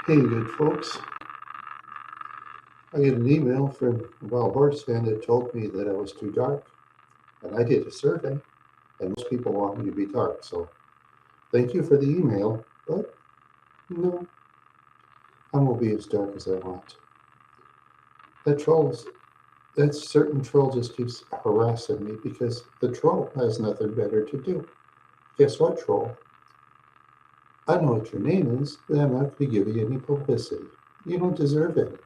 Hey, good folks. I got an email from a wild horse fan that told me that I was too dark. And I did a survey, and most people want me to be dark. So thank you for the email. But no, I won't be as dark as I want. That trolls, that certain troll just keeps harassing me because the troll has nothing better to do. Guess what, troll? I know what your name is, but I'm not going to give you any publicity. You don't deserve it.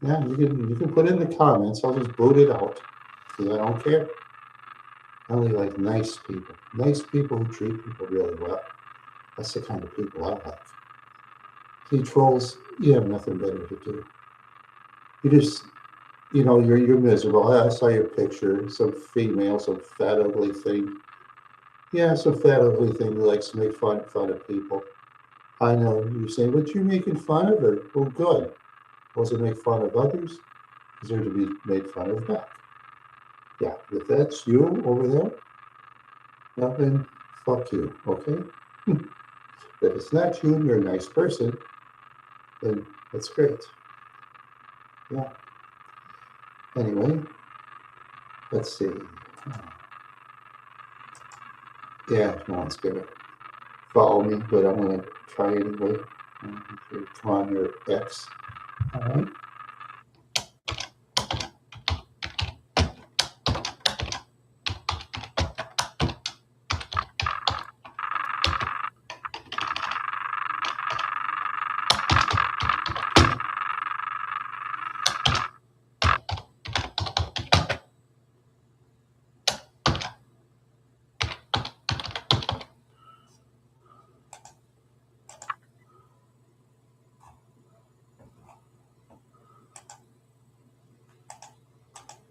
Yeah, you can put in the comments. I'll just boot it out because I don't care. I only like nice people who treat people really well. That's the kind of people I like. See, trolls, you have nothing better to do. You just, you're miserable. I saw your picture, some female, some fat ugly thing. Yeah, some fat ugly thing who likes to make fun of people. I know you say, but you're making fun of her. Well, good. Was it make fun of others? Deserve to be made fun of back. Yeah, if that's you over there, well then, fuck you. Okay. If it's not you and you're a nice person, then that's great. Yeah. Anyway, let's see. Yeah, no one's gonna follow me, but I'm gonna try anyway. Okay, come on, your X. All right.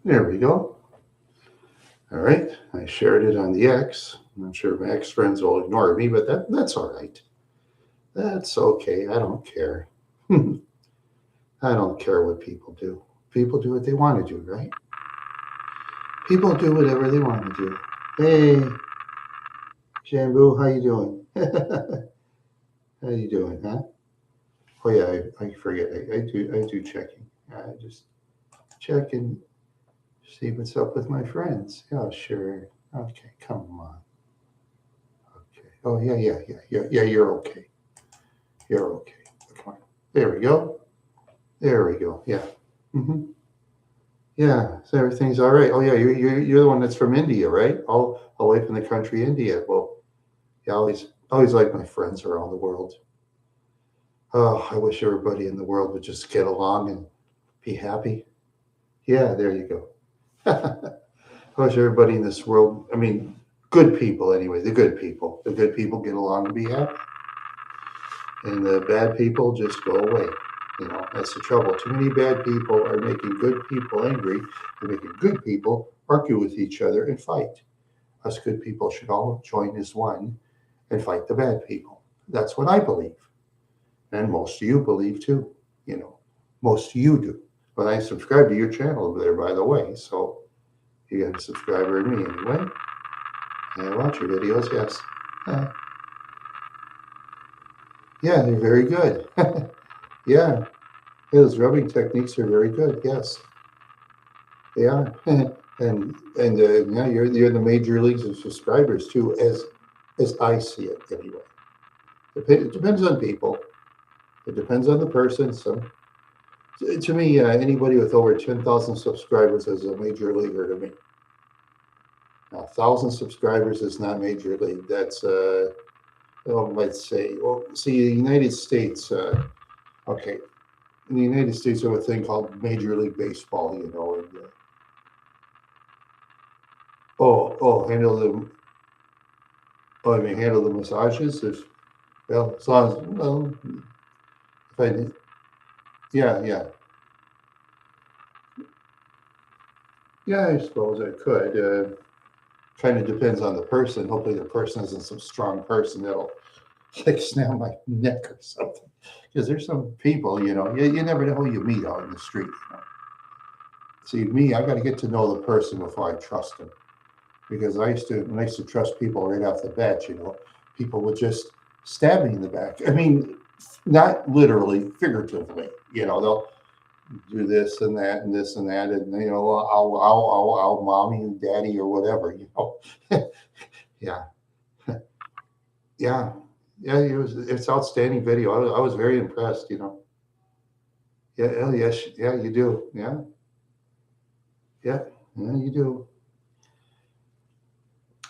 There we go. All right. I shared it on the X. I'm not sure if my X friends will ignore me, but that's all right. That's okay. I don't care. I don't care what people do. People do what they want to do, right? People do whatever they want to do. Hey, Shambu, how you doing? How you doing, huh? Oh yeah, I forget. I do checking. I just check and see what's up with my friends. Yeah, sure. Okay, come on. Okay. Oh yeah. You're okay. You're okay. Come on. There we go. There we go. Yeah. hmm Yeah. So everything's all right. Oh yeah, you're the one that's from India, right? All away from the country, India. Well, yeah. Always like my friends around the world. Oh, I wish everybody in the world would just get along and be happy. Yeah, there you go. I wish everybody in this world, I mean, good people anyway, the good people get along and be happy. And the bad people just go away. That's the trouble. Too many bad people are making good people angry. They're making good people argue with each other and fight. Us good people should all join as one and fight the bad people. That's what I believe. And most of you believe too. You know, most of you do. But I subscribe to your channel over there, by the way. So you got a subscriber in me anyway. I watch your videos, yes. Uh, yeah, they're very good. Yeah, those rubbing techniques are very good. Yes, they are. And yeah, you're in the major leagues of subscribers too, as I see it anyway. It depends on people. It depends on the person. So to me, anybody with over 10,000 subscribers is a major leaguer to me. Now, 1,000 subscribers is not major league. That's let's say, well, see, the United States. Okay, in the United States, we have a thing called Major League Baseball. And, handle the I mean, handle the massages. If well, as long as if I yeah, yeah, I suppose I could. Kind of depends on the person. Hopefully, the person isn't some strong person that'll like snap my neck or something. Because there's some people, you never know who you meet out in the street. See, me, I got to get to know the person before I trust them. Because when I used to trust people right off the bat, people would just stab me in the back. I mean, not literally, figuratively. They'll do this and that and this and that, and I'll mommy and daddy or whatever. Yeah, yeah, yeah. It's outstanding video. I was very impressed. Yeah, yes, yeah, you do. Yeah, yeah, yeah, you do.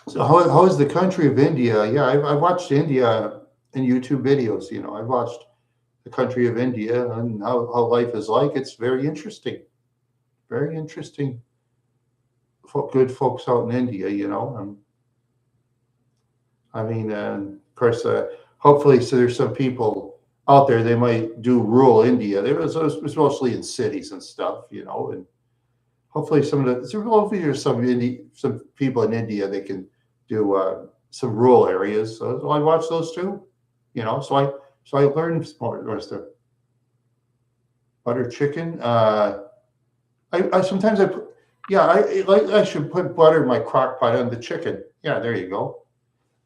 So how is the country of India? Yeah, I've watched India in YouTube videos. I've watched the country of India and how life is like. It's very interesting. Very interesting. Good folks out in India. I mean, of course, hopefully, so there's some people out there. They might do rural India. It was mostly in cities and stuff. And hopefully hopefully there's some people in India that can do some rural areas. So I watch those too. So I learned more stuff. Butter chicken. I sometimes I put, yeah, I should put butter in my crock pot on the chicken. Yeah, there you go.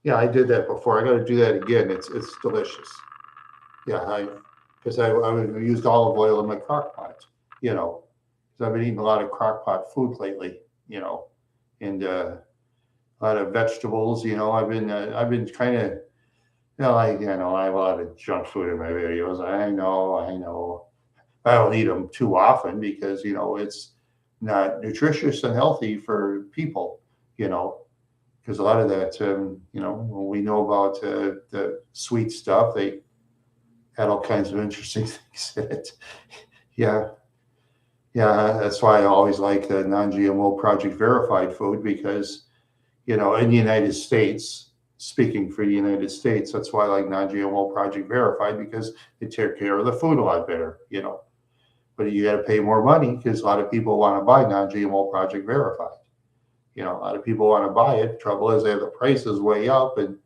Yeah, I did that before. I got to do that again. It's delicious. Yeah, because I used olive oil in my crock pot. You know, because I've been eating a lot of crock pot food lately. And a lot of vegetables. I've been kind of I have a lot of junk food in my videos. I know. I don't eat them too often because it's not nutritious and healthy for people. You know, because a lot of that, when we know about the sweet stuff, they had all kinds of interesting things in it. Yeah, yeah, that's why I always like the non-GMO Project Verified food because in the United States, speaking for the United States, that's why I like non-GMO Project Verified because they take care of the food a lot better. But you got to pay more money because a lot of people want to buy non-GMO Project Verified. A lot of people want to buy it. Trouble is, they have the prices way up, and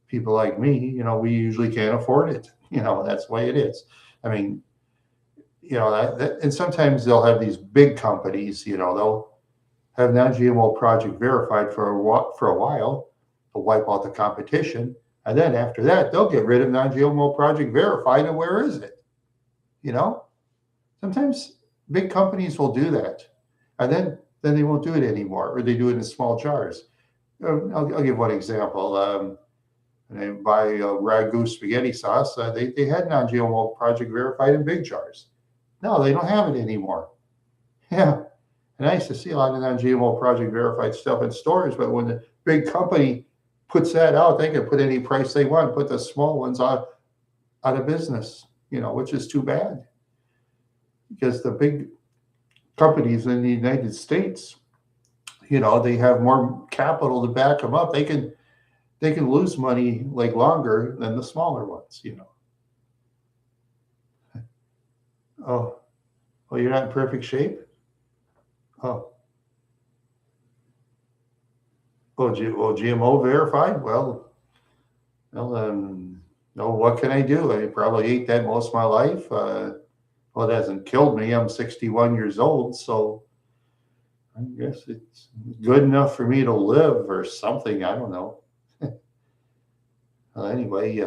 people like me, we usually can't afford it. That's the way it is. I mean, and sometimes they'll have these big companies. They'll have non-GMO Project Verified for a while to wipe out the competition, and then after that, they'll get rid of non-GMO Project Verified. And where is it? You know, Sometimes big companies will do that, and then they won't do it anymore, or they do it in small jars. I'll give one example. And they buy ragu spaghetti sauce. They had non-GMO Project Verified in big jars. No, they don't have it anymore. Yeah, and I used to see a lot of non-GMO Project Verified stuff in stores, but when the big company puts that out, they can put any price they want, put the small ones out of business. Which is too bad because the big companies in the United States, they have more capital to back them up. They can lose money like longer than the smaller ones. Oh, oh, you're not in perfect shape. Oh, GMO verified. Well, no. What can I do? I probably ate that most of my life. Well, it hasn't killed me. I'm 61 years old, so I guess it's good enough for me to live or something. I don't know. Anyway,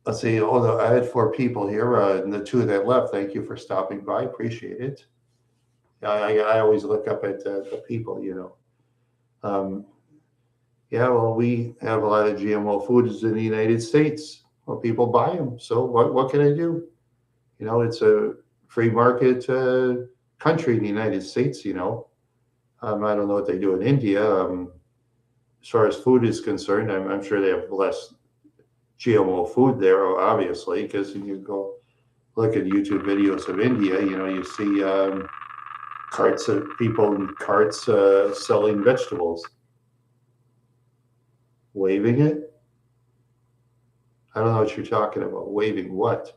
let's see. Oh, I had four people here, and the two that left. Thank you for stopping by. Appreciate it. I always look up at the people. Um, yeah, well, we have a lot of GMO foods in the United States. Well, people buy them. So what can I do? It's a free market country in the United States. I don't know what they do in India. As far as food is concerned, I'm sure they have less GMO food there, obviously, because you go look at YouTube videos of India, you see carts of people in carts selling vegetables. Waving it? I don't know what you're talking about. Waving what?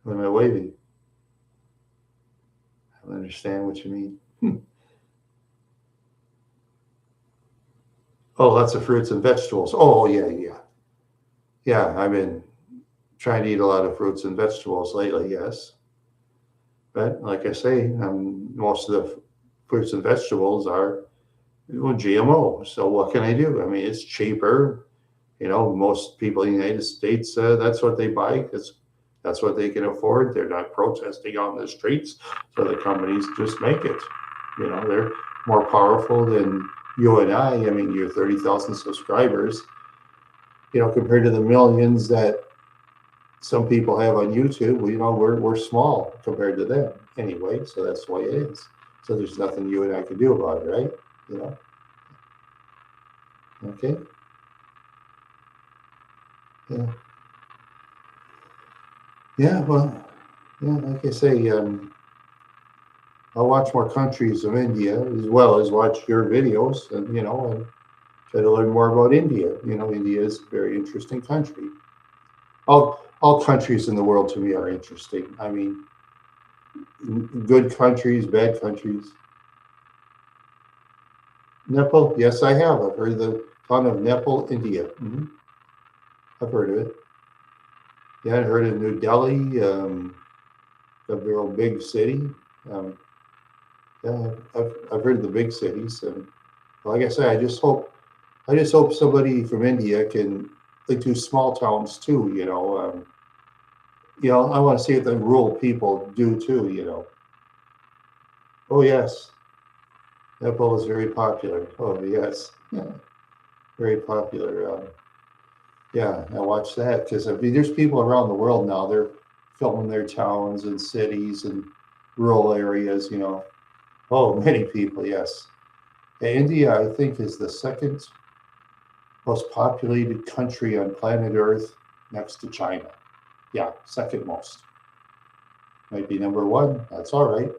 What am I waving? I don't understand what you mean. Oh, lots of fruits and vegetables. Oh, yeah, yeah. Yeah, I've been trying to eat a lot of fruits and vegetables lately, yes. But like I say, most of the fruits and vegetables are GMO. So what can I do? I mean, it's cheaper. Most people in the United States, that's what they buy because that's what they can afford. They're not protesting on the streets, so the companies just make it. They're more powerful than you and I. I mean, you're 30,000 subscribers, compared to the millions that some people have on YouTube. We're small compared to them anyway, so that's the way it is. So there's nothing you and I can do about it, right? Okay. Yeah. Yeah. Well, yeah. Like I say, I'll watch more countries of India as well as watch your videos, and try to learn more about India. India is a very interesting country. All countries in the world to me are interesting. I mean, good countries, bad countries. Nepal, yes, I have. I've heard the town of Nepal, India. I've heard of it. Yeah, I heard of New Delhi, a real big city. Um, yeah, I've heard of the big cities, and like I say, I just hope somebody from India can like do small towns too. I want to see what the rural people do too. Oh yes, Nepal is very popular. Oh yes, yeah, very popular. Yeah, I watch that because I mean, there's people around the world now. They're filming their towns and cities and rural areas. Oh, many people. Yes, India, I think, is the second most populated country on planet Earth, next to China. Yeah, second most. Might be number one. That's all right.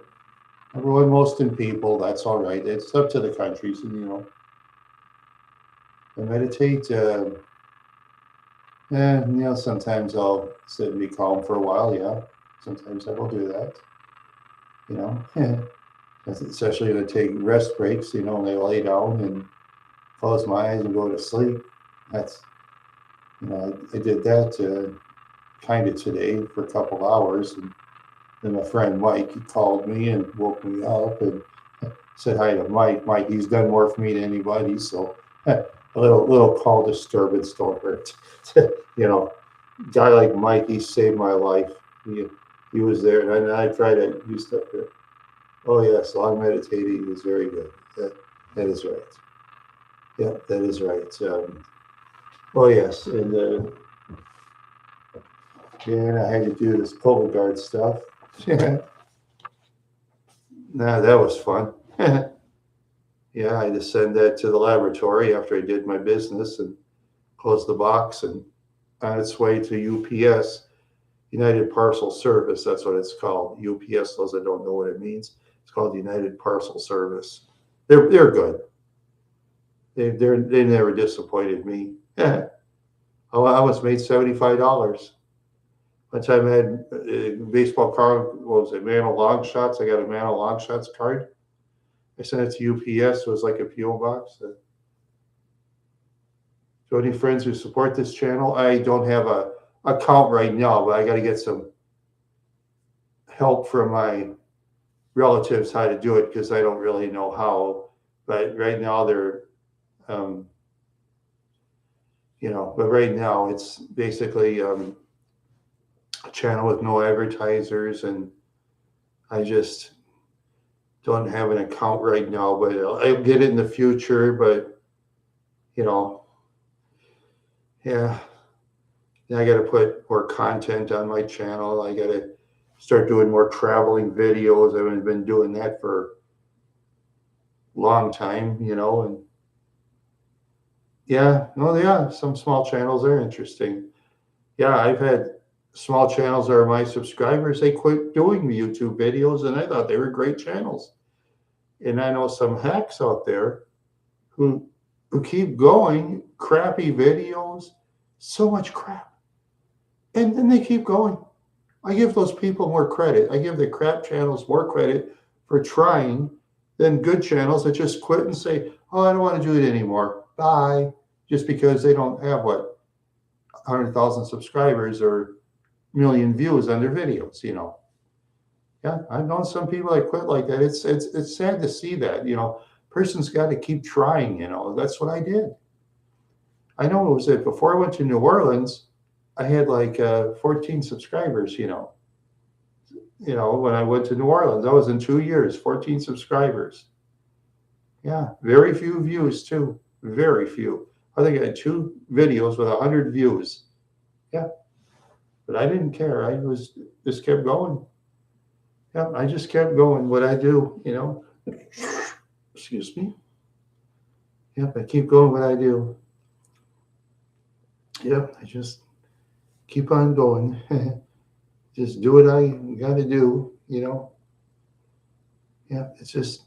Number one most in people. That's all right. It's up to the countries, and I meditate. Sometimes I'll sit and be calm for a while. Yeah, sometimes I will do that. You know, especially when I take rest breaks. And I lay down and close my eyes and go to sleep. That's I did that kind of today for a couple hours, and then my friend Mike, he called me and woke me up and said hi to Mike. Mike, he's done more for me than anybody, so a little call disturbance don't hurt. Guy like Mike, he saved my life. He was there, and I try to do stuff there. Oh yes, long meditating is very good. That is right. Yeah, that is right. Oh yes, and I had to do this pole guard stuff. Nah, that was fun. Yeah, I just send that to the laboratory after I did my business and closed the box and on its way to UPS, United Parcel Service. That's what it's called. UPS, those that don't know what it means, it's called United Parcel Service. They're good. They never disappointed me. I almost made $75. One time I had a baseball card. What was it? Man of Long Shots. I got a Man of Long Shots card. I sent it to UPS. It was like a PO box. So any friends who support this channel? I don't have a account right now, but I got to get some help from my relatives how to do it because I don't really know how. But right now but right now it's basically a channel with no advertisers, and I just don't have an account right now, but I'll get it in the future. But yeah, I got to put more content on my channel. I got to start doing more traveling videos. I haven't been doing that for a long time, and yeah, some small channels are interesting. Yeah, I've had small channels that are my subscribers. They quit doing YouTube videos, and I thought they were great channels. And I know some hacks out there who keep going, crappy videos, so much crap. And then they keep going. I give those people more credit. I give the crap channels more credit for trying than good channels that just quit and say, oh, I don't want to do it anymore. Bye. Just because they don't have 100,000 subscribers or million views on their videos, Yeah, I've known some people that quit like that. It's sad to see that, person's got to keep trying, That's what I did. I know it was it before I went to New Orleans. I had like 14 subscribers. When I went to New Orleans, that was in 2 years. 14 subscribers. Yeah, very few views too. Very few. I think I had two videos with 100 views. Yeah, but I didn't care. I was just kept going. Yeah, I just kept going. What I do. Excuse me. Yep, I keep going. What I do. Yep, I just keep on going. Just do what I got to do. Yeah, it's just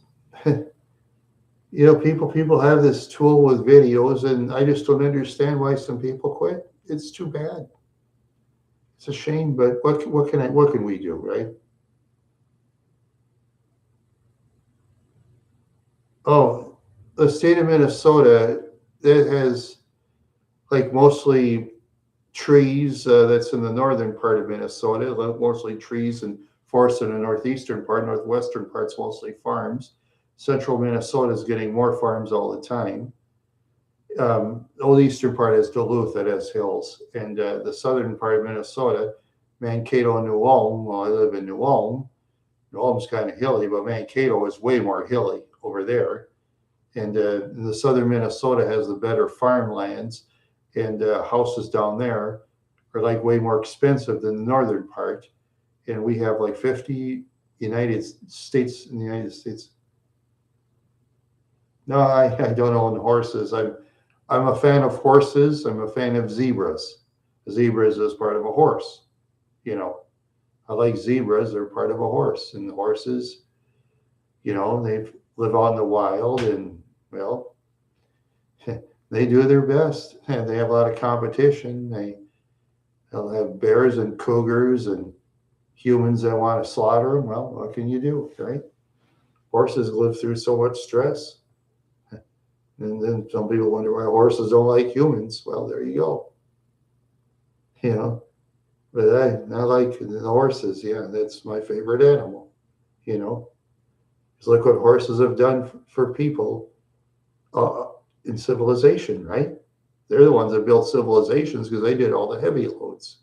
people have this tool with videos, and I just don't understand why some people quit. It's too bad. It's a shame, but what can we do, right? Oh, the state of Minnesota that has like mostly trees. That's in the northern part of Minnesota, mostly trees and forests in the northeastern part. Northwestern part's mostly farms. Central Minnesota is getting more farms all the time. The old eastern part is Duluth that has hills, and the southern part of Minnesota, Mankato and New Ulm. Well, I live in New Ulm. New Ulm's kind of hilly, but Mankato is way more hilly over there. And the southern Minnesota has the better farmlands, and houses down there are like way more expensive than the northern part. And we have like 50 United States in the United States. No, I don't own horses. I'm a fan of horses. I'm a fan of zebras. Zebras is part of a horse. You know, I like zebras. They're part of a horse, and the horses, they live out in the wild, and well, they do their best, and they have a lot of competition. They'll have bears and cougars and humans that want to slaughter them. Well, what can you do, right? Horses live through so much stress. And then some people wonder why horses don't like humans. Well, there you go. You know, but I like the horses. Yeah, that's my favorite animal. You know, just look what horses have done for people uh, in civilization, right? They're the ones that built civilizations because they did all the heavy loads.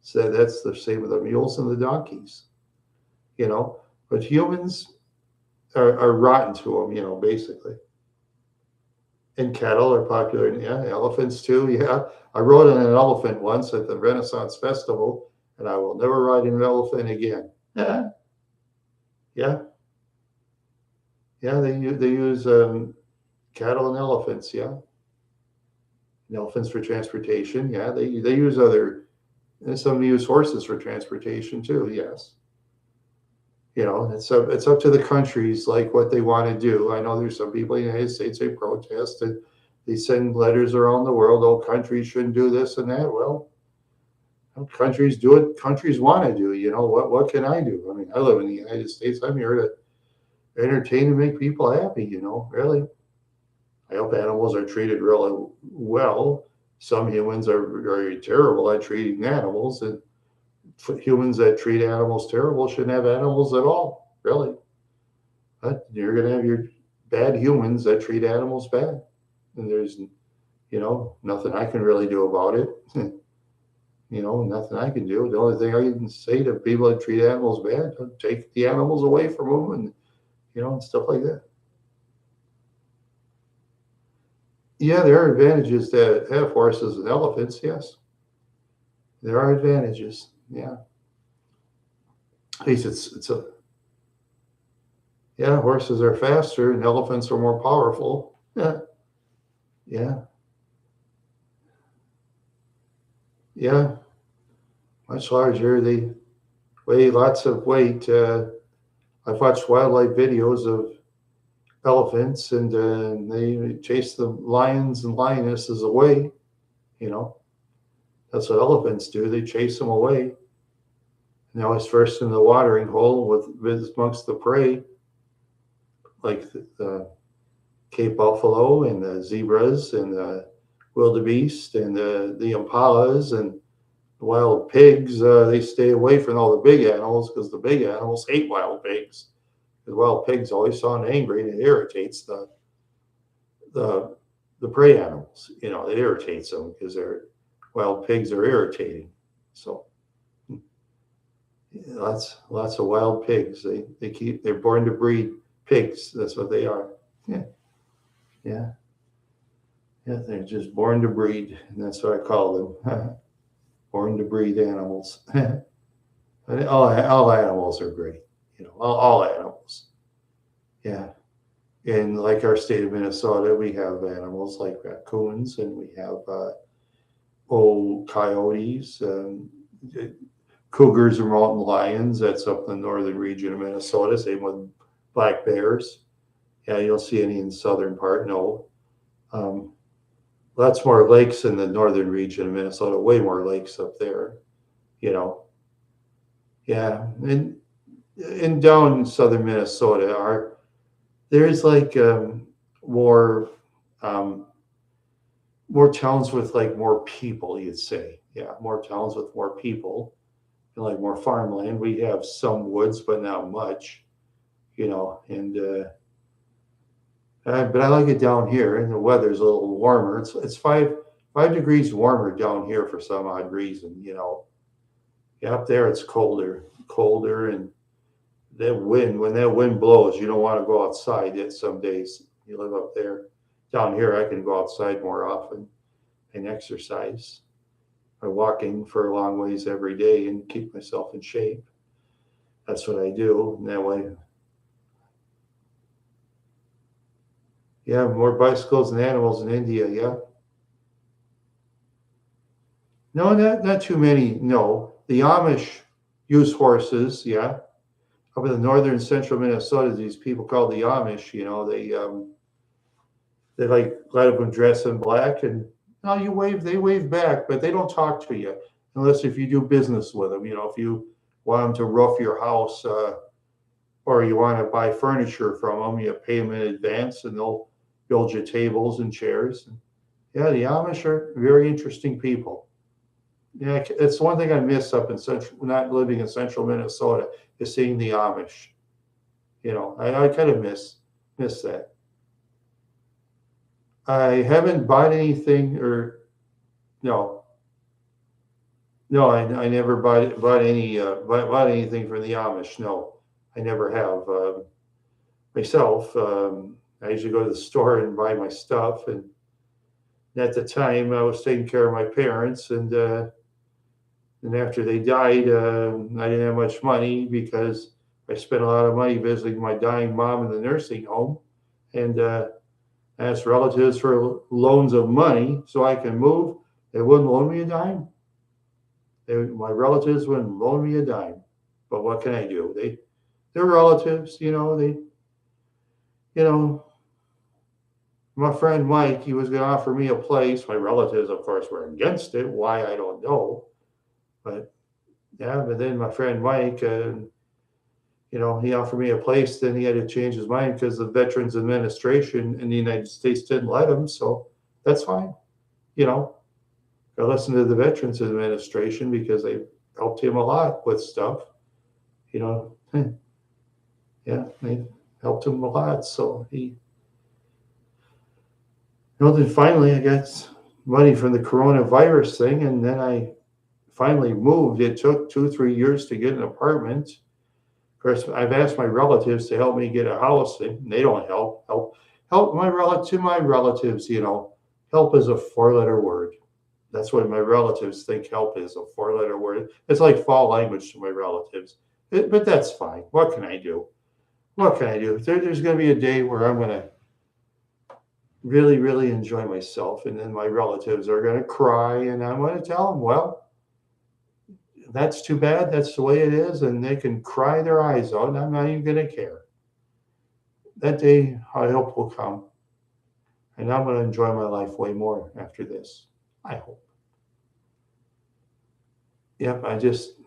So that's the same with the mules and the donkeys. You know, but humans are rotten to them. Basically. And cattle are popular. Yeah, elephants too. Yeah, I rode on an elephant once at the Renaissance Festival, and I will never ride an elephant again. Yeah, yeah, yeah. They use cattle and elephants. Yeah, and elephants for transportation. Yeah, they use other. And some use horses for transportation too. Yes. It's up to the countries like what they want to do. I know there's some people in the United States they protest and they send letters around the world. Oh, countries shouldn't do this and that. Well, countries do what countries want to do. What can I do? I mean, I live in the United States. I'm here to entertain and make people happy. Really. I hope animals are treated really well. Some humans are very terrible at treating animals, and humans that treat animals terrible shouldn't have animals at all, really. But you're going to have your bad humans that treat animals bad. And there's, nothing I can really do about it. Nothing I can do. The only thing I can say to people that treat animals bad, take the animals away from them and stuff like that. Yeah, there are advantages to have horses and elephants. Yes, there are advantages. Yeah. At least it's a yeah, horses are faster and elephants are more powerful. Yeah, yeah, yeah. Much larger. They weigh lots of weight. I've watched wildlife videos of elephants, and they chase the lions and lionesses away. You know, that's what elephants do. They chase them away. And they're always first in the watering hole with amongst the prey, like the Cape buffalo and the zebras and the wildebeest and the impalas and the wild pigs. They stay away from all the big animals because the big animals hate wild pigs. The wild pigs always sound angry and it irritates the the prey animals. It irritates them because wild pigs are irritating. So lots of wild pigs. They're born to breed pigs. That's what they are. Yeah, yeah, yeah. They're just born to breed, and that's what I call them. Born to breed animals. But all animals are great. All animals. Yeah. In like our state of Minnesota, we have animals like raccoons, and we have coyotes, cougars, or mountain lions. That's up in the northern region of Minnesota. Same with black bears. Yeah, you don't see any in the southern part. No. Um, Lots more lakes in the northern region of Minnesota. Way more lakes up there. You know. Yeah, and down in southern Minnesota, there's like more um, more towns with like more people, you'd say. Yeah, more towns with more people and like more farmland. We have some woods, but not much. And but I like it down here, and the weather's a little warmer. It's 5 degrees warmer down here for some odd reason. Yeah, up there it's colder, and that wind, when that wind blows, you don't want to go outside yet some days. You live up there. Down here, I can go outside more often and exercise by walking for a long ways every day and keep myself in shape. That's what I do. And that way, yeah, more bicycles and animals in India. Yeah. No, not too many. No. The Amish use horses. Yeah. Up in the northern central Minnesota, these people called the Amish, they like a lot of them dress in black, and no, they wave back, but they don't talk to you unless if you do business with them. If you want them to roof your house, or you want to buy furniture from them, you pay them in advance, and they'll build you tables and chairs. Yeah, the Amish are very interesting people. Yeah, it's one thing I miss up in central, not living in central Minnesota, is seeing the Amish. I kind of miss that. I haven't bought anything, or no, no, I never bought anything from the Amish. No, I never have. Myself, I usually go to the store and buy my stuff, and at the time I was taking care of my parents, and after they died, I didn't have much money because I spent a lot of money visiting my dying mom in the nursing home, and asked relatives for loans of money so I can move. They wouldn't loan me a dime. My relatives wouldn't loan me a dime. But what can I do? They're relatives, you know. My friend Mike, he was going to offer me a place. My relatives, of course, were against it. Why, I don't know. But yeah, but then my friend Mike, he offered me a place. Then he had to change his mind because the Veterans Administration in the United States didn't let him. So that's fine. I listened to the Veterans Administration because they helped him a lot with stuff. Yeah, they helped him a lot. So then finally I got money from the coronavirus thing, and then I finally moved. It took 2-3 years to get an apartment. Of course, I've asked my relatives to help me get a house, and they don't help my relatives. Help is a 4-letter word. That's what my relatives think help is, a 4-letter word. It's like fall language to my relatives. But that's fine. What can I do? There's going to be a day where I'm going to really, really enjoy myself, and then my relatives are going to cry, and I'm going to tell them, well, that's too bad. That's the way it is, and they can cry their eyes out, and I'm not even going to care. That day, I hope, will come, and I'm going to enjoy my life way more after this. I hope. Yep, I'm just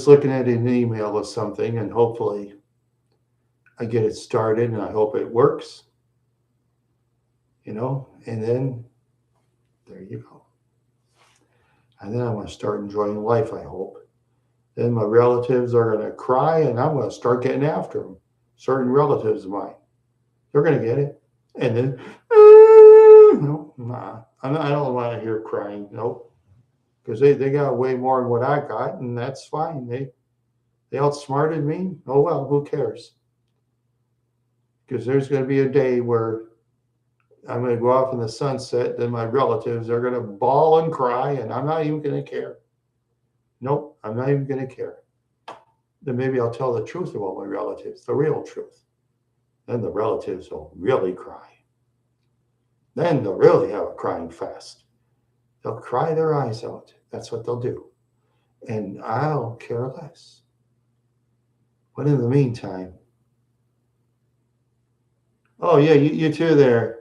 looking at an email or something, and hopefully I get it started, and I hope it works. And then there you go. And then I'm going to start enjoying life, I hope. Then my relatives are going to cry, and I'm going to start getting after them. Certain relatives of mine, they're going to get it. And then, no, nah, I don't want to hear crying. Nope. Because they got way more than what I got, and that's fine. They outsmarted me. Oh well, who cares? Because there's going to be a day where I'm going to go off in the sunset, then my relatives are going to bawl and cry, and I'm not even going to care. Nope, I'm not even going to care. Then maybe I'll tell the truth about my relatives, the real truth. Then the relatives will really cry. Then they'll really have a crying fest. They'll cry their eyes out. That's what they'll do. And I'll care less. But in the meantime, oh yeah, you too there.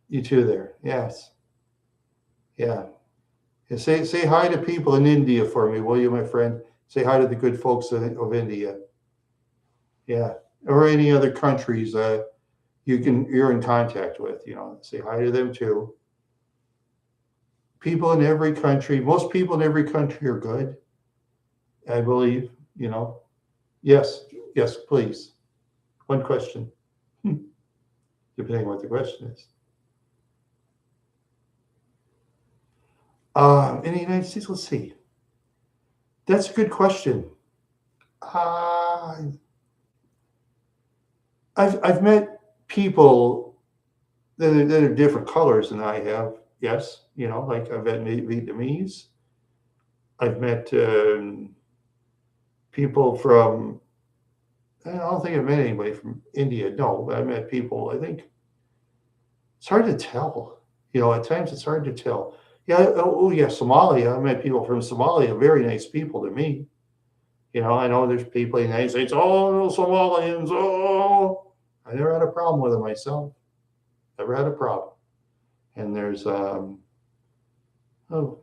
You too there. Yes. Yeah. And say hi to people in India for me, will you, my friend? Say hi to the good folks of India. Yeah. Or any other countries you're in contact with, say hi to them too. People in every country, most people in every country are good, I believe, Yes, yes, please. One question. Depending on what the question is. In the United States, let's see. That's a good question. Uh, I've met people that are different colors than I have. Yes, like I've met Vietnamese. I've met people from. I don't think I've met anybody from India. No, but I met people. I think it's hard to tell. At times it's hard to tell. Yeah. Oh, yeah. Somalia. I met people from Somalia. Very nice people to me. I know there's people in the United States. Oh, no Somalians. Oh, I never had a problem with them myself. Never had a problem. And there's oh boy.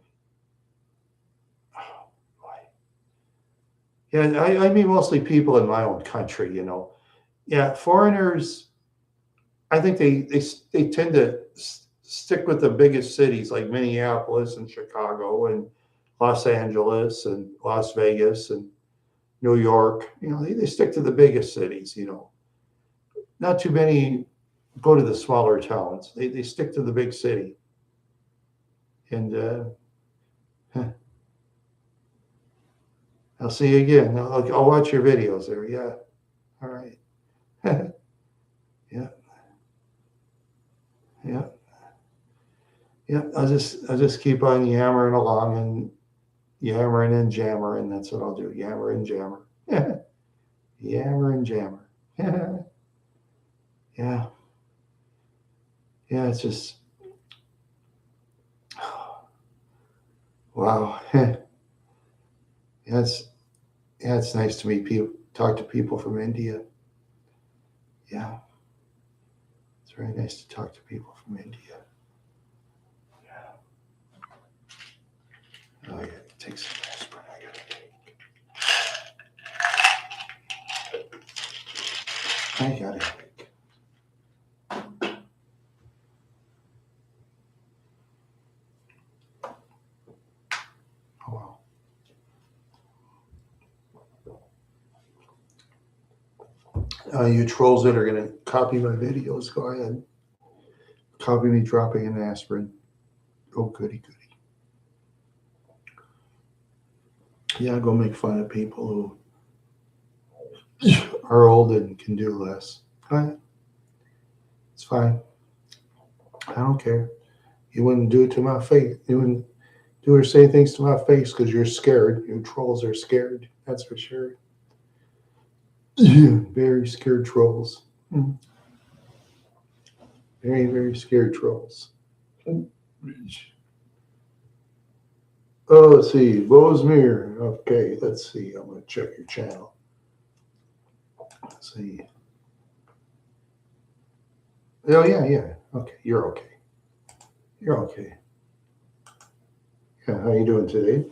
Yeah, I mean mostly people in my own country. Yeah, foreigners. I think they tend to stick with the biggest cities like Minneapolis and Chicago and Los Angeles and Las Vegas and New York. They stick to the biggest cities. Not too many go to the smaller towns. They stick to the big city. And I'll see you again. I'll watch your videos there. Yeah. All right. Yeah. Yeah. Yeah. I'll just keep on yammering along and yammering and jammering. That's what I'll do. Yammer and jammer. Yammer and jammer. Yeah. Yeah. It's just wow. It's nice to meet people, talk to people from India. Yeah. It's very nice to talk to people from India. Yeah. Oh, I gotta take some aspirin. I gotta take. Oh, wow. You trolls that are going to copy my videos, go ahead. Copy me dropping an aspirin. Oh, goody, goody. Yeah, go make fun of people who are old and can do less. Go ahead. It's fine. I don't care. You wouldn't do it to my face. You wouldn't do or say things to my face because you're scared. You trolls are scared. That's for sure. Yeah, very scared trolls. Very, very scared trolls. Oh, let's see. Bosmere. Okay, let's see. I'm going to check your channel. Let's see. Oh, yeah. Okay, you're okay. You're okay. Yeah, how you doing today?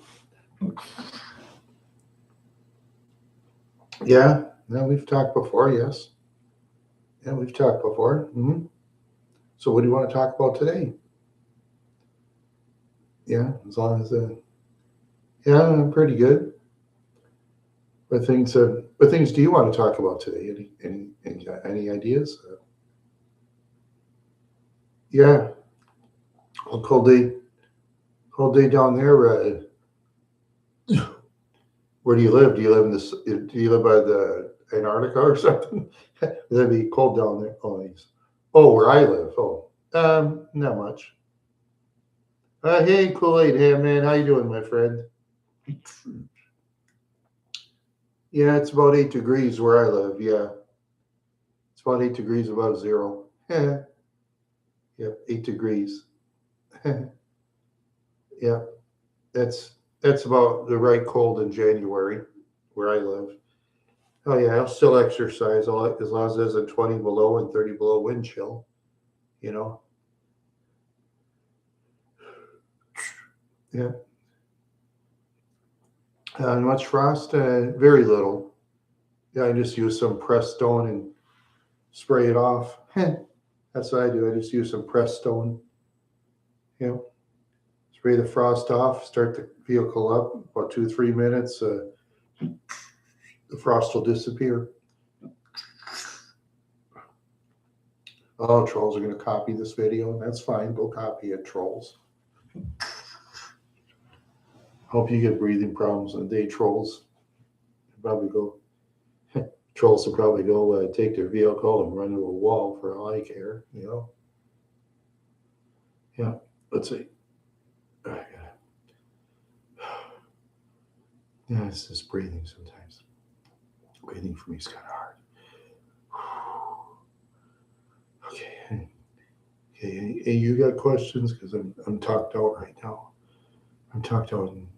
Yeah, no, we've talked before, yes. Yeah, we've talked before. So what do you want to talk about today? Yeah, as long as yeah, I'm pretty good. What things do you want to talk about today? Any ideas? Yeah, well, cold day down there. Where do you live? Do you live in this? Do you live by the Antarctica or something? That'd be cold down there. Oh, oh, where I live. Oh, not much. Hey, Kool-Aid, hey man, how you doing, my friend? Yeah, it's about 8 degrees where I live. Yeah, it's about 8 degrees above zero. Yeah, yep, 8 degrees. Yeah, that's about the right cold in January where I live. Oh yeah, I'll still exercise as long as there's a 20 below and 30 below wind chill. You know. Yeah. Much frost? Very little. Yeah, I just use some pressed stone and spray it off. That's what I do. I just use some pressed stone. You know, spray the frost off. Start the vehicle up. About 2 3 minutes. The frost will disappear. Oh, trolls are going to copy this video. That's fine. Go copy it, trolls. Hope you get breathing problems on the day, trolls. Probably go. Trolls will probably go take their vehicle and run into a wall for all I care. Yeah. Let's see. Yeah, it's just breathing sometimes. Breathing for me is kind of hard. Okay. Okay. Hey, you got questions? Because I'm talked out right now. I'm talked out and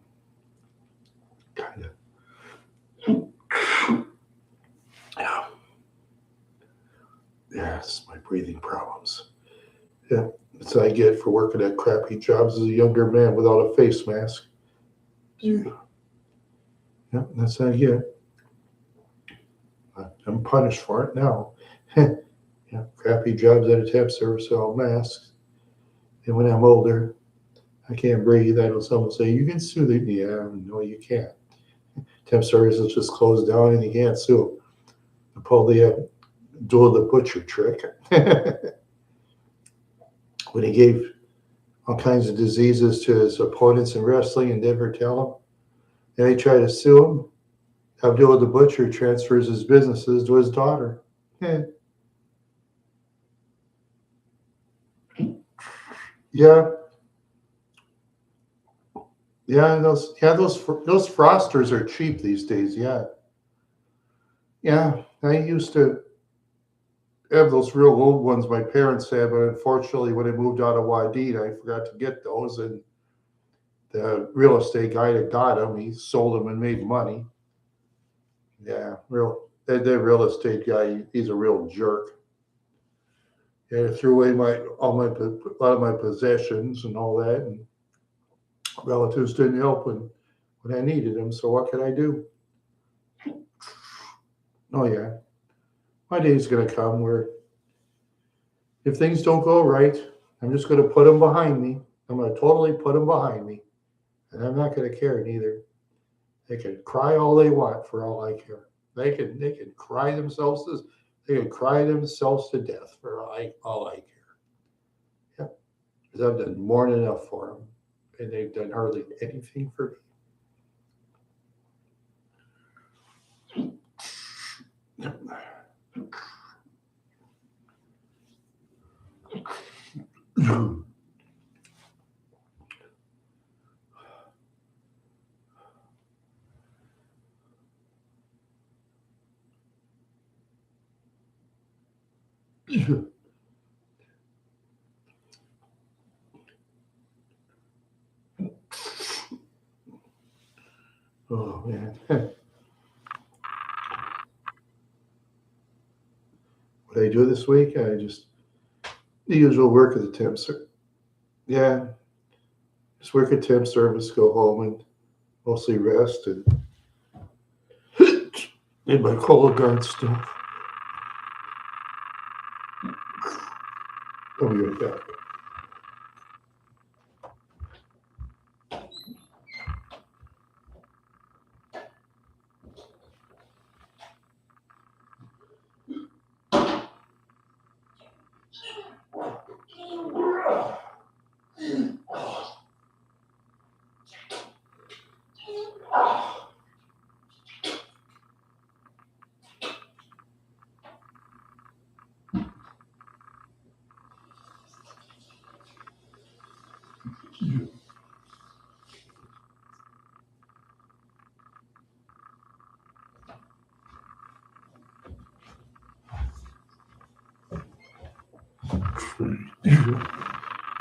kind of. Yeah. Yes, my breathing problems. Yeah. That's what I get for working at crappy jobs as a younger man without a face mask. Yeah, that's what I get. I'm punished for it now. Yeah, crappy jobs at a temp service without masks. And when I'm older, I can't breathe. I know someone say, you can sue them. Yeah, no, you can't. Temp services just closed down and you can't sue them. Pull the duel the butcher trick. When he gave all kinds of diseases to his opponents in wrestling and never tell them, and they try to sue him, Abdullah the butcher transfers his businesses to his daughter. Yeah, yeah, those frosters are cheap these days. Yeah, yeah. I used to have those real old ones my parents had, but unfortunately, when I moved out of Wadid, I forgot to get those. And the real estate guy that got them, he sold them and made money. Yeah, that real estate guy, he's a real jerk. Yeah, threw away a lot of my possessions and all that, and relatives didn't help when I needed them. So what could I do? Oh yeah, my day's gonna come where if things don't go right, I'm just gonna put them behind me. I'm gonna totally put them behind me, and I'm not gonna care neither. They can cry all they want for all I care. They can cry themselves to death for all I care. Yep, because I've done more than enough for them, and they've done hardly anything for me. Oh man, what I do this week? I just the usual work at the temp. Yeah, just work at temp service, go home and mostly rest and did my Cologuard stuff. I'll be right back.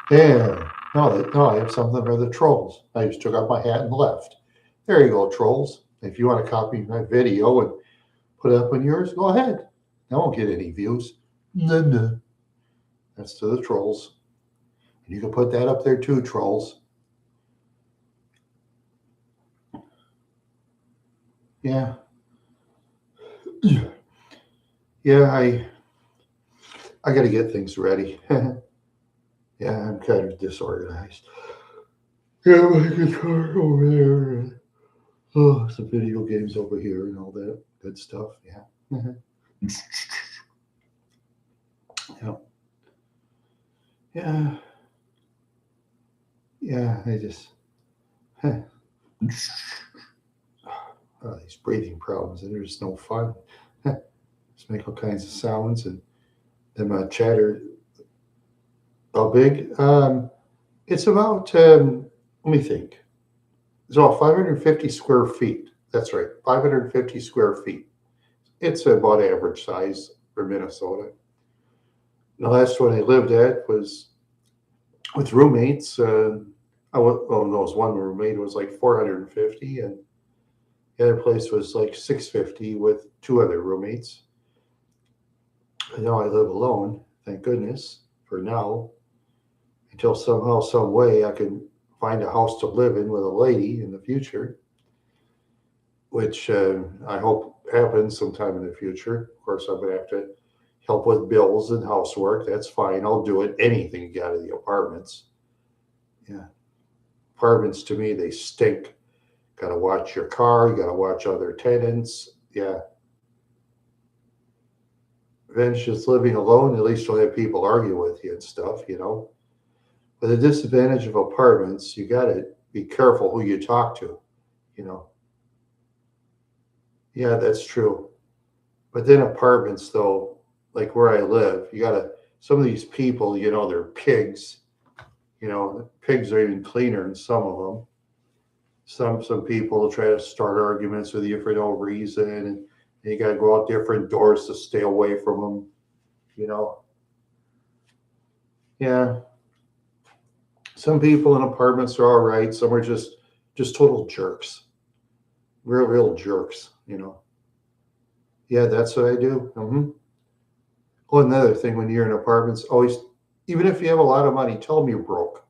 Yeah. No, I have something for the trolls. I just took out my hat and left. There you go, trolls. If you want to copy my video and put it up on yours, go ahead. I won't get any views. No. That's to the trolls. And you can put that up there too, trolls. Yeah. Yeah, I got to get things ready. Yeah, I'm kind of disorganized. Yeah, my guitar over there. Oh, some video games over here and all that good stuff. Yeah. Yeah. Yeah. Yeah. I just, these breathing problems, and they're just no fun. Just make all kinds of sounds and them chatter. How big? It's about, let me think. It's about 550 square feet. That's right, 550 square feet. It's about average size for Minnesota. The last one I lived at was with roommates. Well, no, it was one roommate was like 450, and the other place was like 650 with two other roommates. And now I live alone, thank goodness, for now, until somehow, some way I can find a house to live in with a lady in the future, which I hope happens sometime in the future. Of course, I'm going to have to help with bills and housework. That's fine. I'll do it. Anything to get out of the apartments. Yeah. Apartments to me, they stink. Got to watch your car. You got to watch other tenants. Yeah. Eventually, just living alone, at least you'll have people argue with you and stuff. But the disadvantage of apartments, you got to be careful who you talk to, you know. Yeah, that's true. But then apartments, though, like where I live, you got to, some of these people, they're pigs. Pigs are even cleaner than some of them. Some people will try to start arguments with you for no reason, and you got to go out different doors to stay away from them. You know, yeah. Some people in apartments are all right. Some are just total jerks, real jerks. Yeah, that's what I do. Oh, another thing, when you're in apartments, always, even if you have a lot of money, tell them you're broke.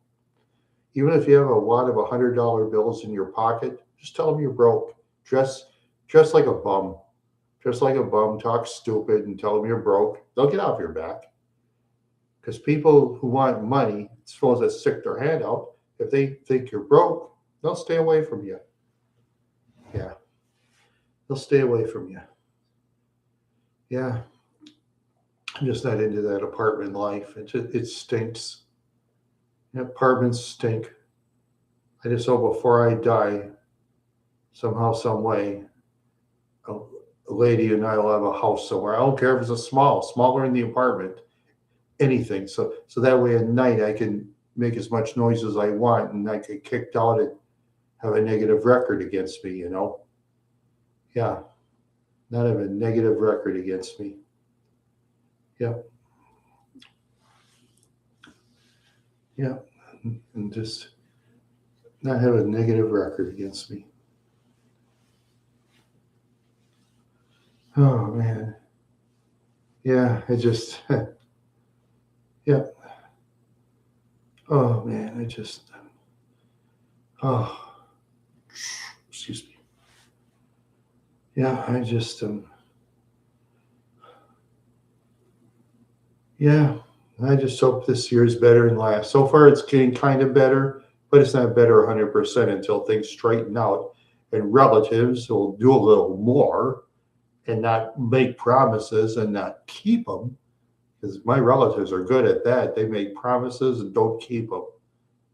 Even if you have a wad of $100 bills in your pocket, just tell them you're broke. Dress like a bum. Dress like a bum. Talk stupid and tell them you're broke. They'll get off your back. Because people who want money, supposed to stick their hand out, if they think you're broke, they'll stay away from you. Yeah, they'll stay away from you. Yeah, I'm just not into that apartment life. It stinks. Apartments stink. I just hope before I die, somehow, some way, a lady and I will have a house somewhere. I don't care if it's smaller in the apartment, anything. So that way at night I can make as much noise as I want, and I get kicked out and have a negative record against me. Yeah, not have a negative record against me. Yeah, yeah, and just not have a negative record against me. Oh man, yeah, I just, yeah. Oh man, oh, excuse me. Yeah, yeah, I just hope this year is better than last. So far, it's getting kind of better, but it's not better 100% until things straighten out and relatives will do a little more and not make promises and not keep them. Because my relatives are good at that. They make promises and don't keep them.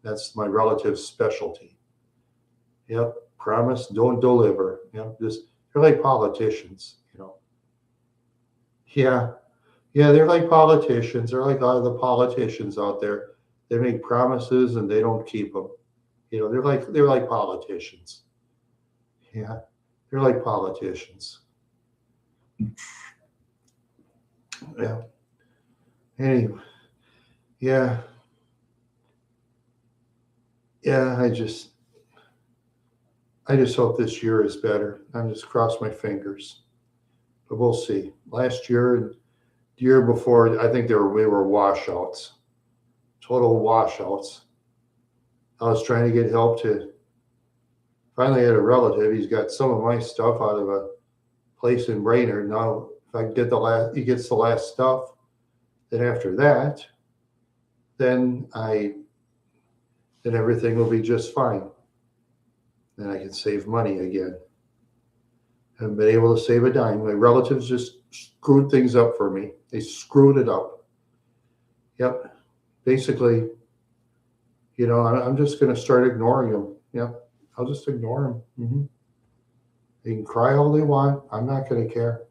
That's my relative's specialty. Yep, promise, don't deliver. Just they're like politicians. Yeah, yeah, they're like politicians. They're like all the politicians out there. They make promises and they don't keep them. They're like politicians. Yeah, they're like politicians. Yeah. Anyway, Yeah, yeah. I just hope this year is better. I'm just cross my fingers, but we'll see. Last year and the year before, I think we were washouts, total washouts. I was trying to get help to finally had a relative. He's got some of my stuff out of a place in Brainerd. Now, if I get the last, he gets the last stuff. Then after that, then I then everything will be just fine. Then I can save money again. I haven't been able to save a dime. My relatives just screwed things up for me. They screwed it up. Yep. Basically, I'm just going to start ignoring them. Yep. I'll just ignore them. They can cry all they want. I'm not going to care.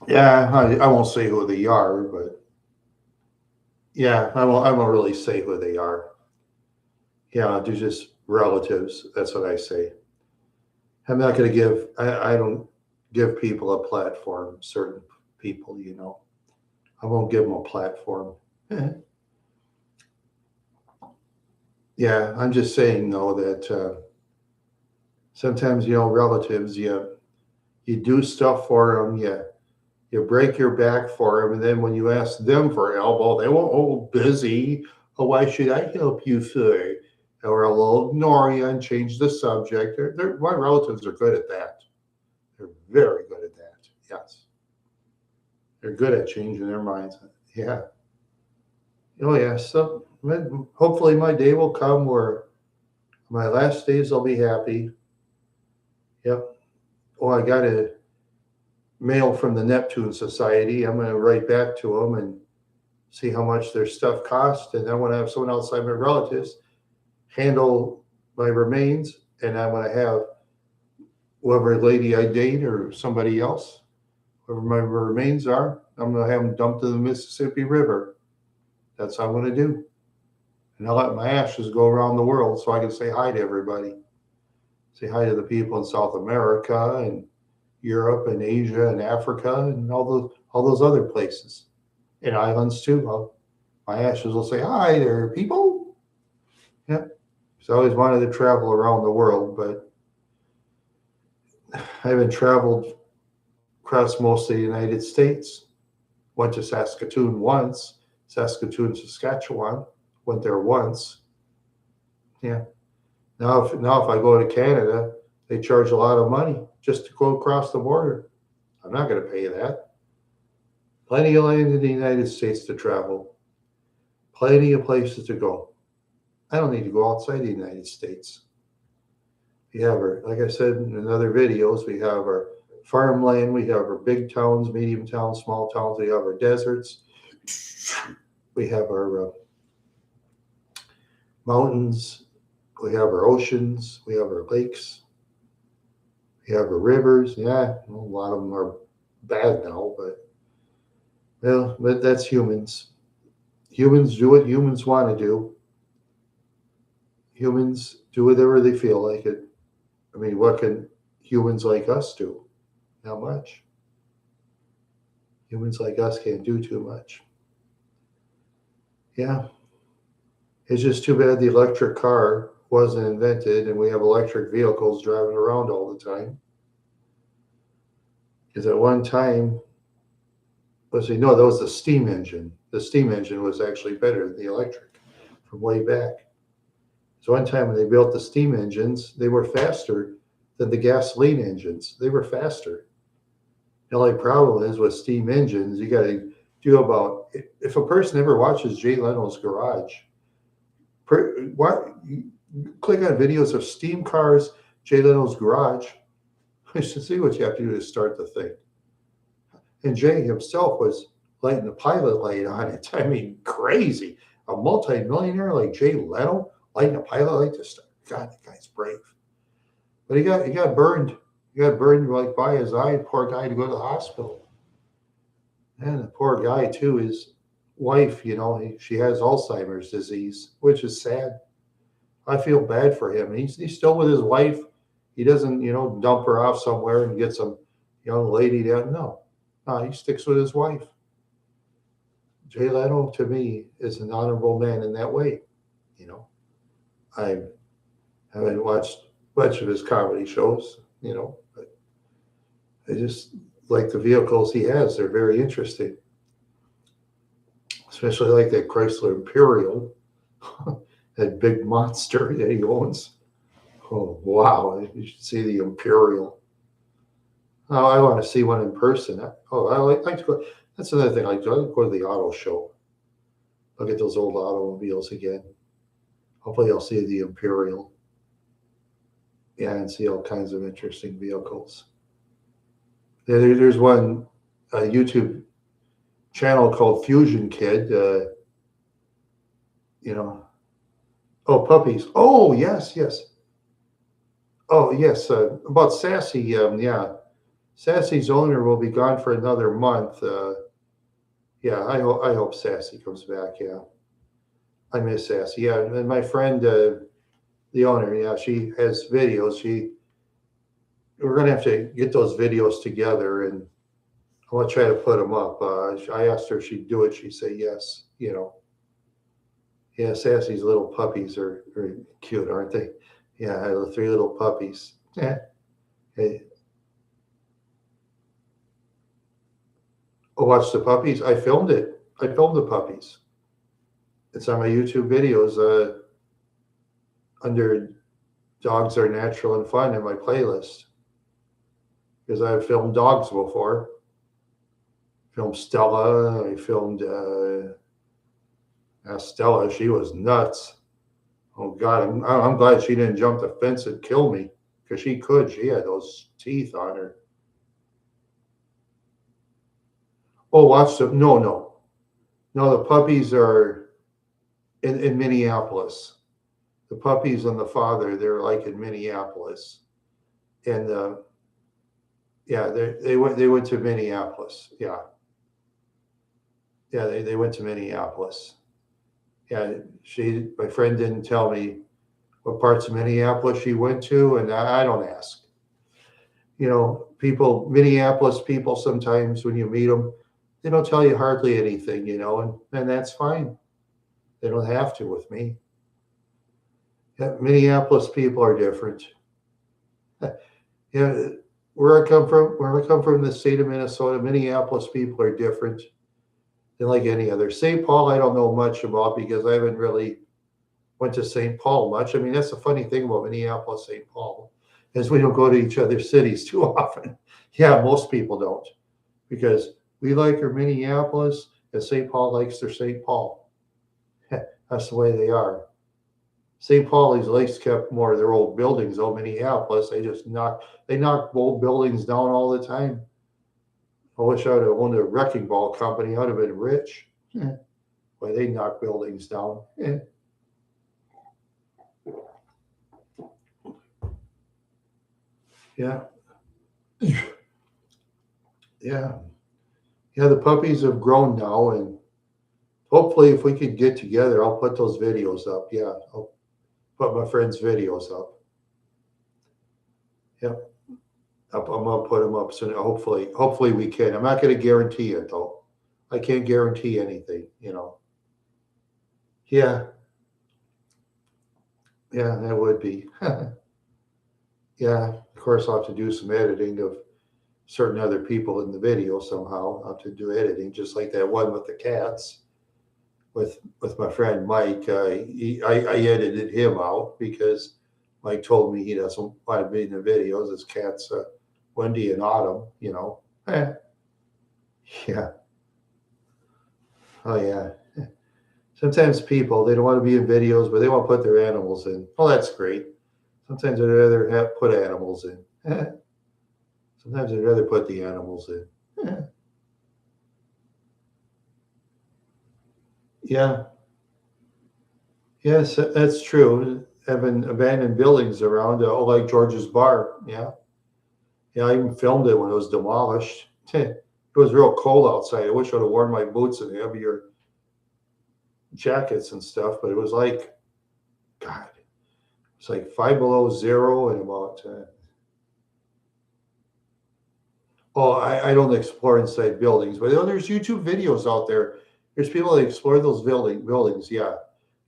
Yeah, I won't say who they are, but yeah, I won't really say who they are. Yeah, they're just relatives. That's what I say. I'm not going to I don't give people a platform, certain people. I won't give them a platform. Eh, Yeah, I'm just saying, though, that sometimes, relatives, you do stuff for them, you break your back for them, and then when you ask them for help, oh, they won't, oh, busy. Oh, why should I help you, sir? Or they'll ignore you and change the subject. My relatives are good at that. They're very good at that. Yes, they're good at changing their minds. Yeah. Oh, yeah. So hopefully my day will come where my last days I'll be happy. Yep. Oh, I got a mail from the Neptune Society. I'm going to write back to them and see how much their stuff cost. And then when I have someone outside my relatives handle my remains, and I'm going to have whoever lady I date or somebody else, whoever my remains are, I'm going to have them dumped in the Mississippi River. That's what I'm going to do. And I'll let my ashes go around the world so I can say hi to everybody. Say hi to the people in South America and Europe and Asia and Africa and all those other places and islands too. My ashes will say hi there, people. Yeah, so I always wanted to travel around the world, but I haven't traveled across most of the United States. Went to Saskatoon once, Saskatoon, Saskatchewan. Went there once. Yeah. Now if I go to Canada, they charge a lot of money just to go across the border. I'm not going to pay that. Plenty of land in the United States to travel. Plenty of places to go. I don't need to go outside the United States. We have our, like I said in other videos, we have our farmland, we have our big towns, medium towns, small towns, we have our deserts, we have our mountains, we have our oceans, we have our lakes, we have our rivers. Yeah, a lot of them are bad now, but that's humans. Humans do what humans want to do. Humans do whatever they feel like it. I mean, what can humans like us do? Not much. Humans like us can't do too much. Yeah, it's just too bad the electric car wasn't invented and we have electric vehicles driving around all the time. Because at one time, let's see, no, that was the steam engine. The steam engine was actually better than the electric from way back. So one time when they built the steam engines, they were faster than the gasoline engines. They were faster. The only problem is with steam engines, you got to do about, if a person ever watches Jay Leno's Garage, what, click on videos of steam cars, Jay Leno's Garage, you should see what you have to do to start the thing. And Jay himself was lighting the pilot light on it. I mean, crazy. A multi-millionaire like Jay Leno lighting a pilot light to start. God, the guy's brave. But he got burned. He got burned like by his eye. Poor guy to go to the hospital. And the poor guy too. His wife, she has Alzheimer's disease, which is sad. I feel bad for him. He's still with his wife. He doesn't, dump her off somewhere and get some young lady down. No, He sticks with his wife. Jay Leno, to me, is an honorable man in that way. You know, I haven't watched much of his comedy shows, but I just like the vehicles he has. They're very interesting, especially like that Chrysler Imperial, that big monster that he owns. Oh, wow. You should see the Imperial. Oh, I want to see one in person. Oh, like to go. That's another thing. I like to go to the auto show. Look at those old automobiles again. Hopefully, I'll see the Imperial. Yeah, and see all kinds of interesting vehicles. There's one YouTube channel called Fusion Kid. You know, oh, puppies. Oh, yes, yes. Oh, yes. About Sassy. Yeah, Sassy's owner will be gone for another month. Yeah, I hope Sassy comes back. Yeah, I miss Sassy. Yeah, and my friend, the owner, yeah, she has videos. We're gonna have to get those videos together, and I want to try to put them up. I asked her if she'd do it. She said yes. Yeah, Sassy's little puppies are very cute, aren't they? Yeah, I have 3 little puppies. Yeah. Hey, oh, watch the puppies. I filmed it. I filmed the puppies. It's on my YouTube videos under Dogs Are Natural and Fun in my playlist because I've filmed dogs before. Filmed Stella. I filmed Stella. She was nuts. Oh God, I'm glad she didn't jump the fence and kill me because she could. She had those teeth on her. Oh, watch them. No. The puppies are in Minneapolis. The puppies and the father, they're like in Minneapolis, and yeah, they went to Minneapolis. Yeah, they went to Minneapolis. Yeah, my friend didn't tell me what parts of Minneapolis she went to, and I don't ask. Minneapolis people, sometimes when you meet them, they don't tell you hardly anything, and that's fine. They don't have to with me. Yeah, Minneapolis people are different. Yeah, where I come from, the state of Minnesota, Minneapolis people are different than like any other. St. Paul, I don't know much about because I haven't really went to St. Paul much. I mean, that's the funny thing about Minneapolis, St. Paul, is we don't go to each other's cities too often. Yeah, most people don't because we like our Minneapolis and St. Paul likes their St. Paul. That's the way they are. St. Pauli's at least kept more of their old buildings. Oh, Minneapolis, they knock old buildings down all the time. I wish I'd have owned a wrecking ball company. I'd have been rich. Why they knock buildings down. Yeah. Yeah. Yeah, the puppies have grown now, and hopefully if we could get together, I'll put those videos up. Yeah, I'll put my friend's videos up. Yep. I'm gonna put them up soon. Hopefully we can. I'm not gonna guarantee it though. I can't guarantee anything. Yeah, yeah, that would be. Yeah, of course I'll have to do some editing of certain other people in the video somehow. I'll have to do editing, just like that one with the cats with my friend Mike. I edited him out because Mike told me he doesn't want to be in the videos. His cats, Wendy and Autumn. Eh, yeah. Oh yeah. Sometimes people they don't want to be in videos, but they want to put their animals in. Oh, that's great. Sometimes I'd rather put animals in. Sometimes I'd rather put the animals in. Yeah. Yes, that's true. Having abandoned buildings around, like George's Bar. Yeah. Yeah, I even filmed it when it was demolished. It was real cold outside. I wish I'd have worn my boots and heavier jackets and stuff, but it was like, God, it's like 5 below zero and about. Oh, I don't explore inside buildings, but there's YouTube videos out there. There's people that explore those buildings. Yeah,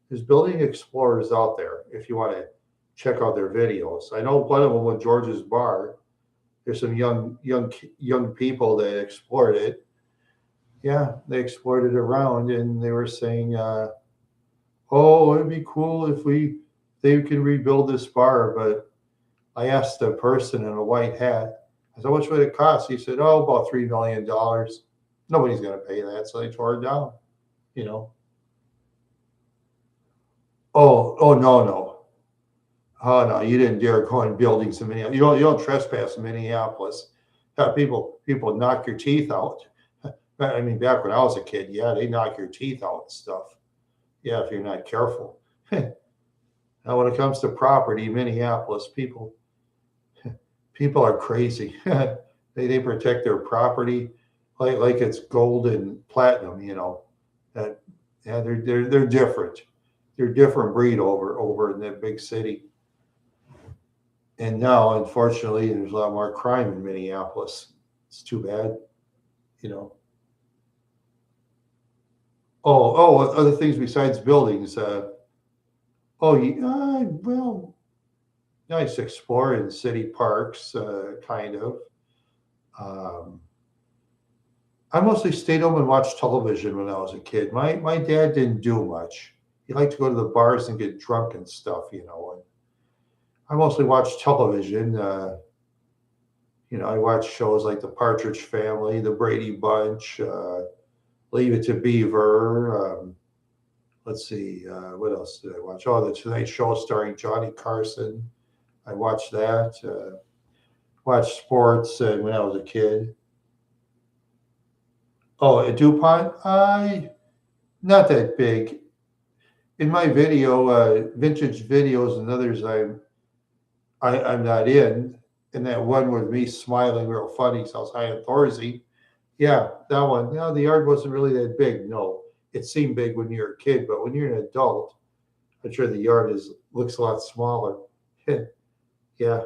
there's building explorers out there if you want to check out their videos. I know one of them with George's Bar. There's some young people that explored it. Yeah, they explored it around, and they were saying, "Oh, it'd be cool if they could rebuild this bar." But I asked the person in a white hat, I said, "How much would it cost?" He said, "Oh, about $3 million." Nobody's going to pay that, so they tore it down. You know. Oh, no, no. Oh no, you didn't dare go in buildings in Minneapolis. You don't trespass in Minneapolis. People knock your teeth out. I mean, back when I was a kid, yeah, they knock your teeth out and stuff. Yeah, if you're not careful. Now, when it comes to property, Minneapolis people are crazy. They protect their property like it's gold and platinum. That yeah, they're different. They're a different breed over in that big city. And now, unfortunately, there's a lot more crime in Minneapolis. It's too bad, you know. Other things besides buildings. Oh, yeah, well, nice explore in city parks, kind of. Um, I mostly stayed home and watched television when I was a kid. My dad didn't do much. He liked to go to the bars and get drunk and stuff. And I mostly watched television. I watched shows like The Partridge Family, The Brady Bunch, Leave It to Beaver. Let's see, what else did I watch? Oh, The Tonight Show starring Johnny Carson. I watched that. Watched sports when I was a kid. Oh, at DuPont, I not that big. In my vintage videos and others I'm not in. And that one with me smiling real funny, sounds high and Thorsey. Yeah, that one. No, the yard wasn't really that big. No, it seemed big when you're a kid, but when you're an adult, I'm sure the yard looks a lot smaller. Yeah.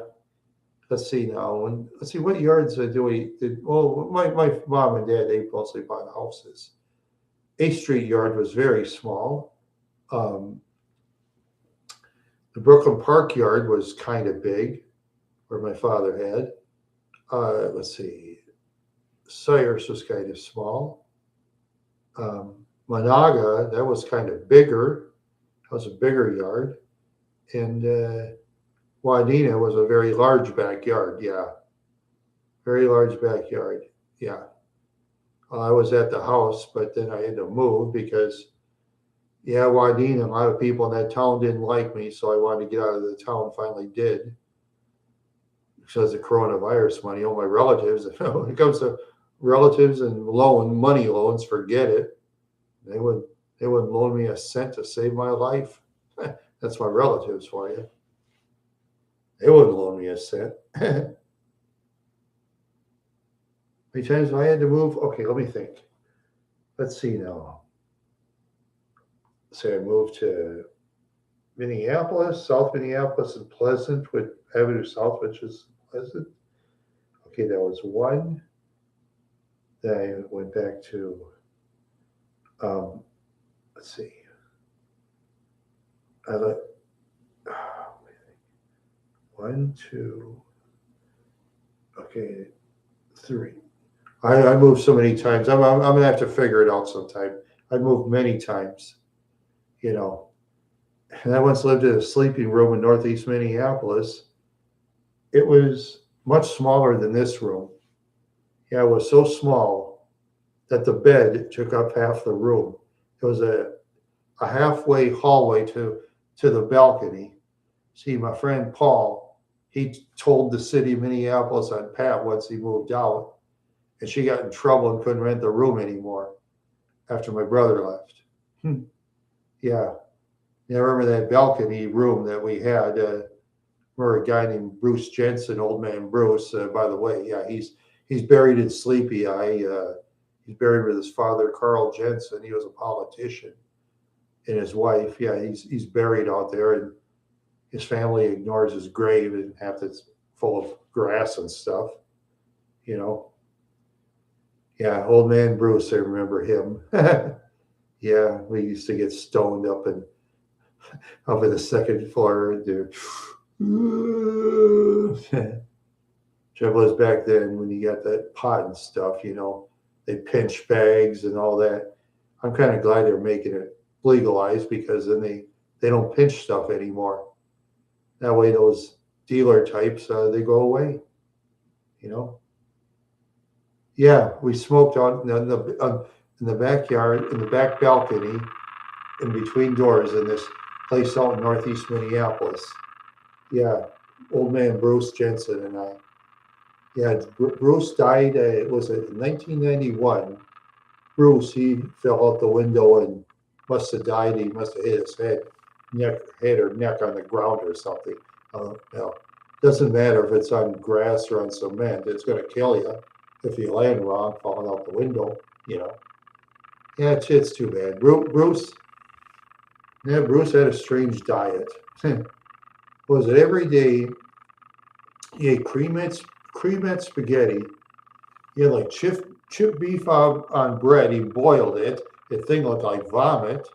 Let's see now. Let's see what yards do we did. Well, my mom and dad they mostly bought houses. 8th Street yard was very small. Um, the Brooklyn Park yard was kind of big, where my father had. Let's see. Sayers was kind of small. Monaga, that was kind of bigger. That was a bigger yard. And Wadena was a very large backyard. Yeah, very large backyard. Yeah. I was at the house, but then I had to move because, yeah, Wadena, a lot of people in that town didn't like me. So I wanted to get out of the town, finally did. Because of coronavirus money, all my relatives, when it comes to relatives and money loans, forget it. They would they wouldn't loan me a cent to save my life. That's my relatives for you. They wouldn't loan me a cent. How many times have I had to move? Okay, let me think. Let's see now. Say I moved to Minneapolis, South Minneapolis, and Pleasant with Avenue South, which is Pleasant. Okay, that was one. Then I went back to, um, let's see. I like one, two, okay, three. I moved so many times. I'm gonna have to figure it out sometime. I moved many times, you know. And I once lived in a sleeping room in Northeast Minneapolis. It was much smaller than this room. Yeah, it was so small that the bed took up half the room. It was a halfway hallway to the balcony. See, my friend Paul, he told the city of Minneapolis on Pat once he moved out, and she got in trouble and couldn't rent the room anymore after my brother left. Yeah. Yeah, I remember that balcony room that we had. Remember a guy named Bruce Jensen, Old Man Bruce. By the way, yeah, he's buried in Sleepy Eye. He's buried with his father, Carl Jensen. He was a politician, and his wife. Yeah, he's buried out there, and his family ignores his grave, and half it's full of grass and stuff. You know. Yeah, old man Bruce, I remember him. Yeah, we used to get stoned up in the second floor and do. Trouble is back then when you got that pot and stuff, they pinch bags and all that. I'm kind of glad they're making it legalized because then they don't pinch stuff anymore. That way, those dealer types they go away. You know. Yeah, we smoked in the backyard, in the back balcony, in between doors in this place out in northeast Minneapolis. Yeah, old man Bruce Jensen and I. Yeah, Bruce died. It was in 1991. Bruce, he fell out the window and must have died. He must have hit his head or neck on the ground or something. Doesn't matter if it's on grass or on cement. It's going to kill you if you land wrong, falling out the window. You know. Yeah, it's too bad. Bruce, yeah, Bruce had a strange diet. Was it every day? He ate cream spaghetti. He had like chip beef on bread. He boiled it. The thing looked like vomit,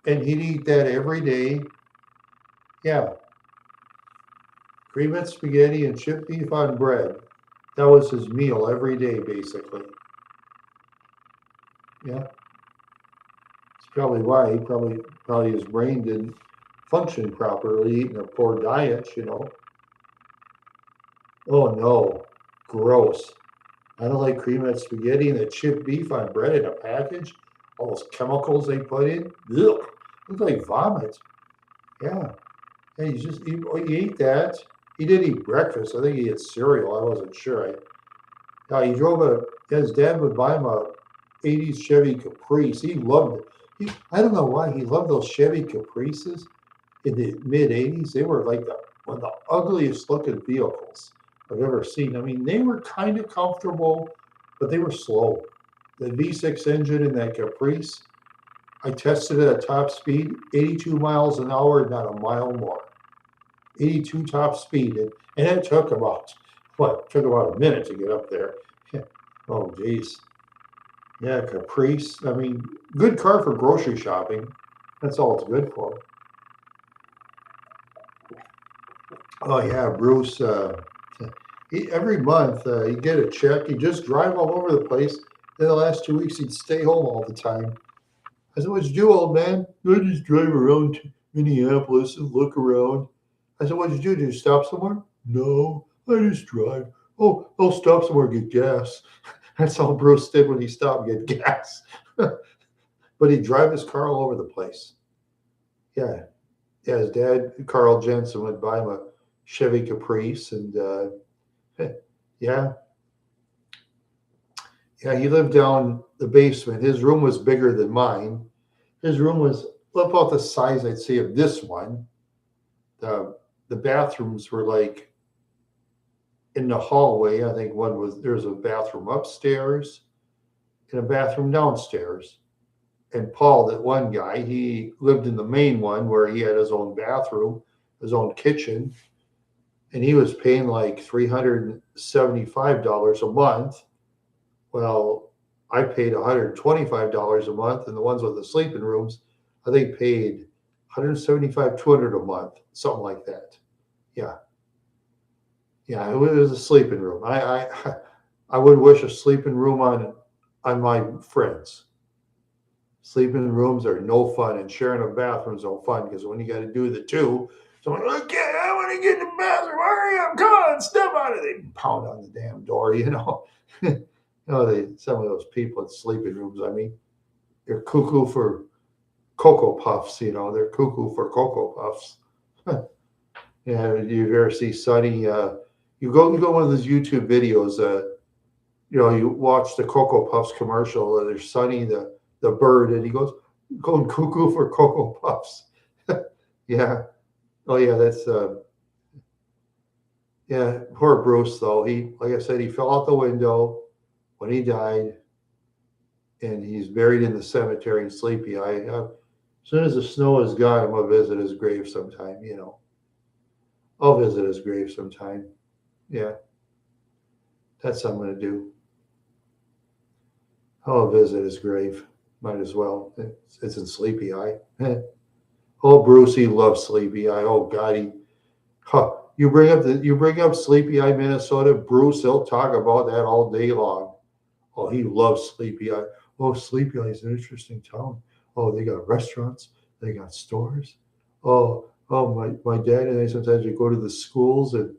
and he'd eat that every day. Yeah, cream spaghetti and chip beef on bread. That was his meal every day, basically. Yeah, it's probably why he probably his brain didn't function properly, eating a poor diet. Oh no, gross. I don't like cream spaghetti and the chip beef on bread in a package. All those chemicals they put in. Ugh, looks like vomit. Yeah. And he ate that. He did eat breakfast. I think he ate cereal. I wasn't sure. He drove his dad would buy him a 80s Chevy Caprice. He loved it. I don't know why he loved those Chevy Caprices in the mid 80s. They were like one of the ugliest looking vehicles I've ever seen. I mean, they were kind of comfortable, but they were slow. The V6 engine in that Caprice, I tested it at top speed, 82 miles an hour, not a mile more. 82 top speed. And it took about, took about a minute to get up there. Oh, geez. Yeah, Caprice. I mean, good car for grocery shopping. That's all it's good for. Oh, yeah, Bruce. Every month, he'd get a check. He'd just drive all over the place. Then the last 2 weeks, he'd stay home all the time. I said, "What'd you do, old man?" "I just drive around to Minneapolis and look around." I said, "What'd you do? Did you stop somewhere?" "No, I just drive." "Oh, I'll stop somewhere and get gas." That's all Bruce did when he stopped and get gas. But he'd drive his car all over the place. Yeah. Yeah, his dad, Carl Jensen, would buy him a Chevy Caprice. And yeah, yeah, he lived down the basement. His room was bigger than mine. His room was about the size, I'd say, of this one. The bathrooms were like in the hallway. I think there's a bathroom upstairs and a bathroom downstairs. And Paul, that one guy, he lived in the main one where he had his own bathroom, his own kitchen, and he was paying like $375 a month. Well, I paid $125 a month, and the ones with the sleeping rooms, I think paid 175, 200 a month, something like that. Yeah, yeah, it was a sleeping room. I would wish a sleeping room on my friends. Sleeping rooms are no fun, and sharing a bathroom's no fun because when you got to do the two, someone, okay, I want to get in the bathroom. Hurry up, come on, step out of it. They pound on the damn door. Some of those people in sleeping rooms, I mean, they're cuckoo for Cocoa Puffs. They're cuckoo for Cocoa Puffs. Yeah, you ever see Sonny? You go one of those YouTube videos. You watch the Cocoa Puffs commercial. There's Sonny the bird, and he goes going cuckoo for Cocoa Puffs. Yeah. Oh yeah, that's yeah. Poor Bruce though. He, like I said, he fell out the window when he died, and he's buried in the cemetery in Sleepy Eye. As soon as the snow is gone, I'm gonna visit his grave sometime. I'll visit his grave sometime. Yeah, that's what I'm gonna do. I'll visit his grave. Might as well. It's in Sleepy Eye. Oh, Brucey loves Sleepy Eye. Oh God, huh. You bring up Sleepy Eye, Minnesota. Bruce, he'll talk about that all day long. Oh, he loves Sleepy Eye. Oh, Sleepy Eye is an interesting town. Oh, they got restaurants. They got stores. My dad and I sometimes we go to the schools and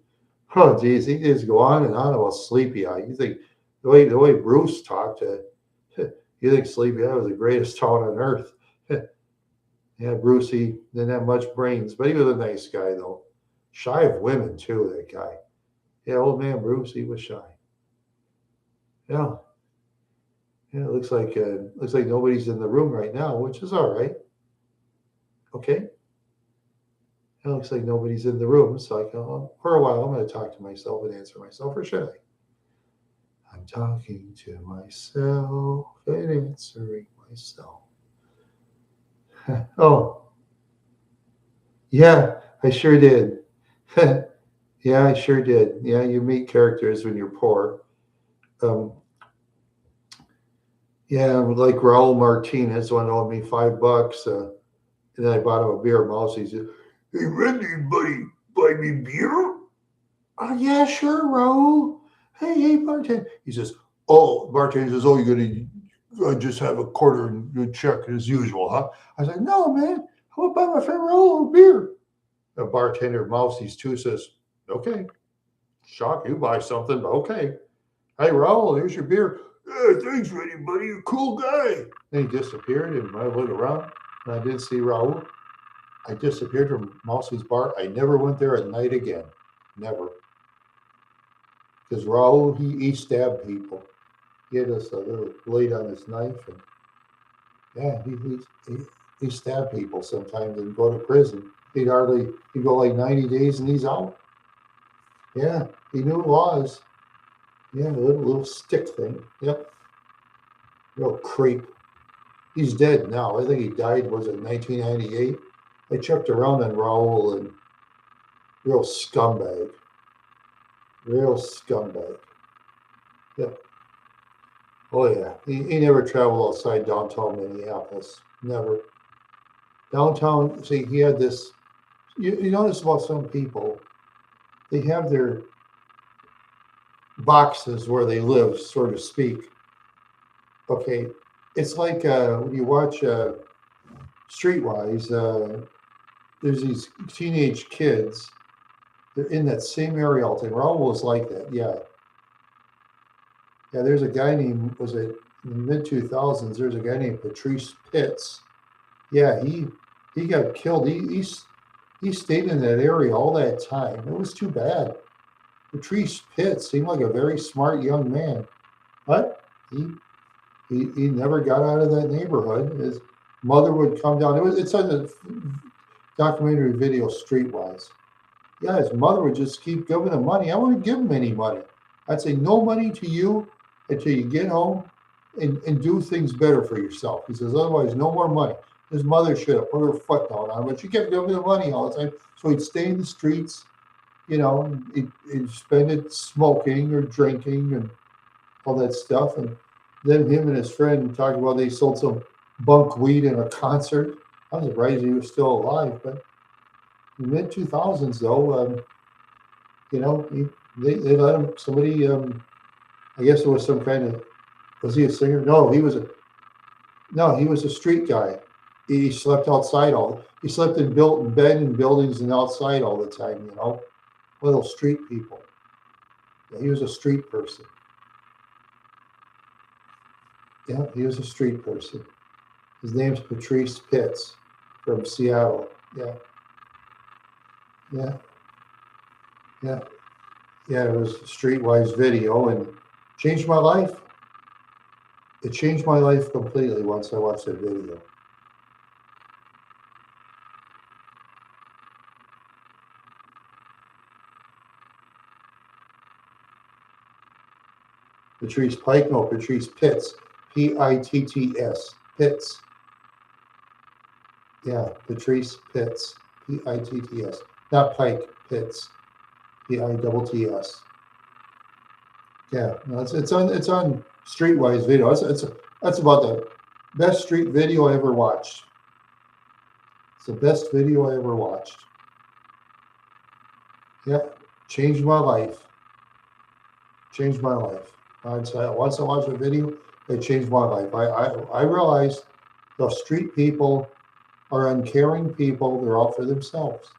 oh, geez, he just go on and on about Sleepy Eye. You think the way Bruce talked, you think Sleepy Eye was the greatest town on earth? Yeah, Bruce, he didn't have much brains, but he was a nice guy though. Shy of women too, that guy. Yeah, old man Bruce, he was shy. Yeah, yeah. Looks like nobody's in the room right now, which is all right. Okay. It looks like nobody's in the room, so I can, for a while, I'm going to talk to myself and answer myself, or should I? I'm talking to myself and answering myself. Oh, yeah, I sure did. Yeah, I sure did. Yeah, you meet characters when you're poor. Um, yeah, like Raul Martinez one owed me $5, and then I bought him a beer. Mouse, he said, "Hey, Randy, buddy, buy me beer?" Oh, yeah, sure, Raul. Hey, bartender. He says, "Oh," bartender says, "Oh, you're gonna just have a quarter and you check as usual, huh?" I was like, "No, man. How about buy my friend Raul a beer?" The bartender, Mousies too, says, "Okay, shock you buy something, but okay. Hey, Raul, here's your beer." "Yeah, thanks, Randy, buddy. You're a cool guy." Then he disappeared, and I looked around, and I didn't see Raul. I disappeared from Mousie's bar. I never went there at night again. Never. Because Raul, he stabbed people. He had this little blade on his knife, and yeah, he stabbed people sometimes and go to prison. He'd go like 90 days and he's out. Yeah, he knew laws. Yeah, a little stick thing. Yep, real creep. He's dead now. I think he died, was it 1998? I checked around on Raul and real scumbag. Real scumbag. Yep. Oh yeah. He never traveled outside downtown Minneapolis. Never. Downtown, see, he had this. You notice about some people, they have their boxes where they live, so to speak. Okay. It's like when you watch Streetwise, there's these teenage kids. They're in that same area all the time. Raul was like that. Yeah. Yeah, there's a guy named, was it in the mid 2000s? There's a guy named Patrice Pitts. Yeah, he got killed. He stayed in that area all that time. It was too bad. Patrice Pitts seemed like a very smart young man, but he never got out of that neighborhood. His mother would come down. It's on the documentary video Streetwise. Yeah, his mother would just keep giving him money. I wouldn't give him any money. I'd say no money to you until you get home and do things better for yourself. He says, otherwise, no more money. His mother should have put her foot down on him, but she kept giving him money all the time. So he'd stay in the streets, he'd spend it smoking or drinking and all that stuff. And then him and his friend talked about they sold some bunk weed in a concert. I'm surprised he was still alive, but in the mid 2000s, though, they let him, somebody, I guess it was some kind of, was he a singer? No, he was a street guy. He slept outside he slept in bed in buildings and outside all the time, little street people. Yeah, he was a street person. Yeah, he was a street person. His name's Patrice Pitts from Seattle. Yeah, yeah, yeah, yeah. It was a Streetwise video and changed my life. It changed my life completely once I watched that video. Patrice Pike, no, Patrice Pitts, Pitts, Pitts. Yeah, Patrice Pitts, Pitts, not Pike, Pitts, Pitts. Yeah, no, it's on Streetwise video. That's about the best street video I ever watched. It's the best video I ever watched. Yep, changed my life. Changed my life. Once I watched a video, it changed my life. I realized the street people are uncaring people. They're out for themselves.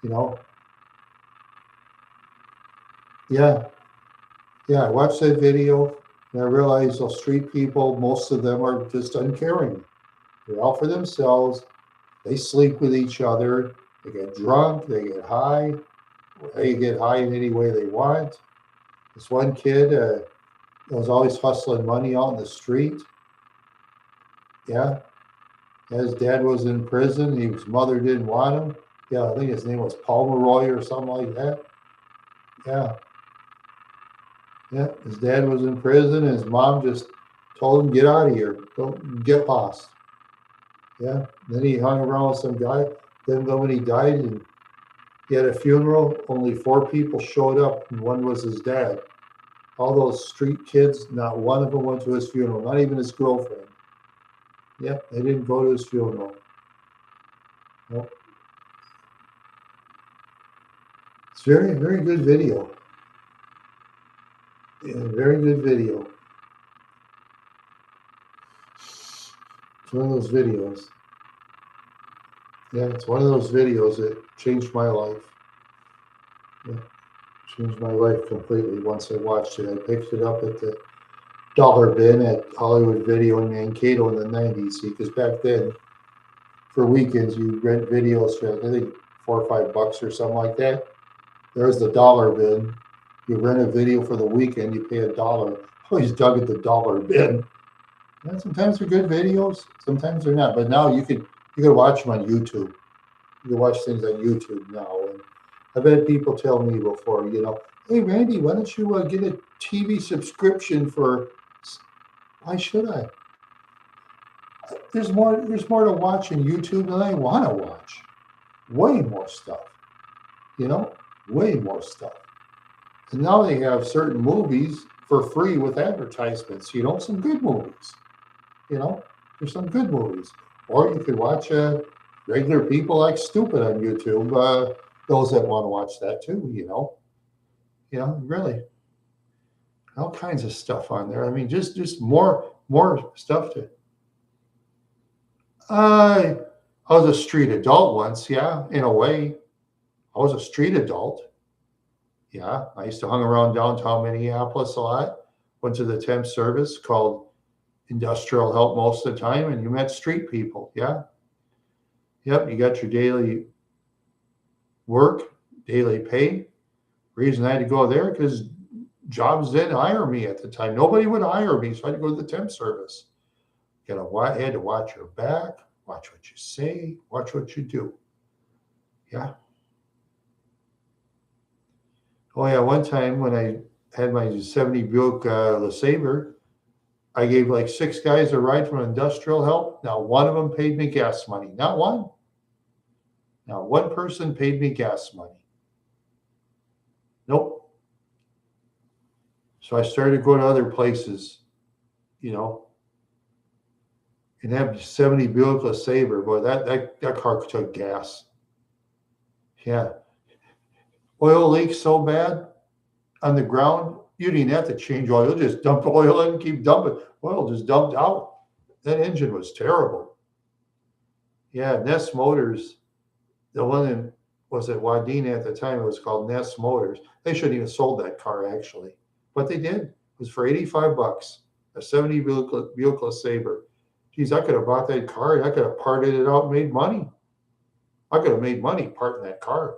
You know? Yeah. Yeah, I watched that video and I realized those street people, most of them are just uncaring. They're out for themselves. They sleep with each other. They get drunk. They get high. They get high in any way they want. This one kid was always hustling money out in the street. Yeah. His dad was in prison. His mother didn't want him. Yeah, I think his name was Pomeroy or something like that. Yeah. Yeah. His dad was in prison and his mom just told him, get out of here. Don't get lost. Yeah. Then he hung around with some guy. Then when he died and he had a funeral, only 4 people showed up and one was his dad. All those street kids, not one of them went to his funeral, not even his girlfriend. Yep, they didn't go to his funeral. Nope. It's very, very good video. Yeah, very good video. It's one of those videos. Yeah, it's one of those videos that changed my life. Yeah, changed my life completely once I watched it. I picked it up at the dollar bin at Hollywood Video in Mankato in the 90s. Because back then, for weekends, you rent videos for, I think, $4 or $5 or something like that. There's the dollar bin. You rent a video for the weekend, you pay $1. I always dug at the dollar bin. And sometimes they're good videos, sometimes they're not. But now you can watch them on YouTube. You can watch things on YouTube now. And I've had people tell me before, hey Randy, why don't you get a TV subscription for? Why should I? There's more to watch on YouTube than I want to watch. Way more stuff. Way more stuff. And now they have certain movies for free with advertisements, some good movies. There's some good movies. Or you could watch regular people like stupid on YouTube, those that want to watch that too, really. All kinds of stuff on there. I mean, just more stuff to. I was a street adult once, yeah, in a way. I was a street adult. Yeah, I used to hang around downtown Minneapolis a lot. Went to the temp service called industrial help most of the time, and you met street people. Yeah. Yep, you got your daily work, daily pay. Reason I had to go there because jobs didn't hire me at the time. Nobody would hire me, so I had to go to the temp service. You had to watch your back, watch what you say, watch what you do. Yeah. Oh yeah, one time when I had my 70 Buick LeSabre, I gave like 6 guys a ride from industrial help. Now one of them paid me gas money. Not one. Now one person paid me gas money. Nope. So I started to go to other places, and have 70 Buick LeSabre. Boy, that car took gas. Yeah. Oil leaks so bad on the ground, you didn't have to change oil. You just dump oil in and keep dumping. Oil just dumped out. That engine was terrible. Yeah, Ness Motors, the one in, was at Wadena at the time, it was called Ness Motors. They shouldn't even sold that car, actually. But they did. It was for $85, a 70 Buick LeSabre. Geez, I could have bought that car and I could have parted it out and made money. I could have made money parting that car.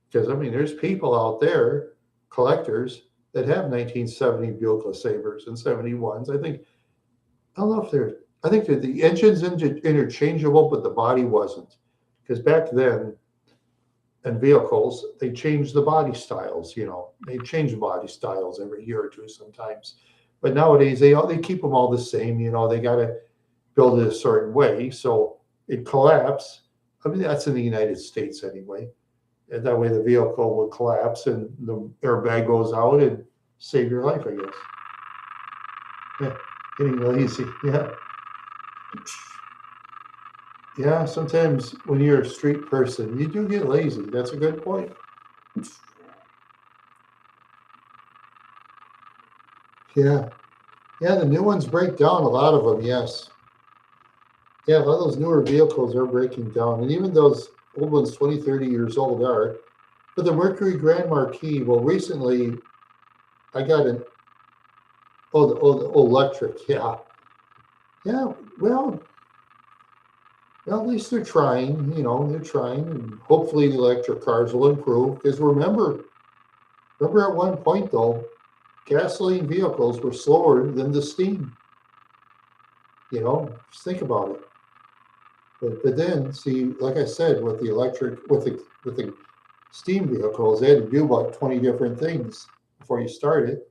Because, I mean, there's people out there, collectors, that have 1970 Buick LeSabres and 71s. I don't know if I think that the engine's interchangeable, but the body wasn't. Because back then, in vehicles, they changed the body styles, They change body styles every year or two sometimes. But nowadays, they keep them all the same, They got to build it a certain way. So it collapses. I mean, that's in the United States anyway. And that way the vehicle will collapse and the airbag goes out and save your life, I guess. Yeah, getting lazy. Yeah. Yeah, sometimes when you're a street person, you do get lazy. That's a good point. Yeah. Yeah, the new ones break down, a lot of them, yes. Yeah, a lot of those newer vehicles are breaking down. And even those old ones, 20, 30 years old, are. But the Mercury Grand Marquis, well, recently I got an, electric. Yeah. Yeah. Well, at least they're trying, they're trying. And hopefully the electric cars will improve. Because remember at one point, though, gasoline vehicles were slower than the steam. Just think about it. But then, see, like I said, with the electric, with the steam vehicles, they had to do about 20 different things before you start it.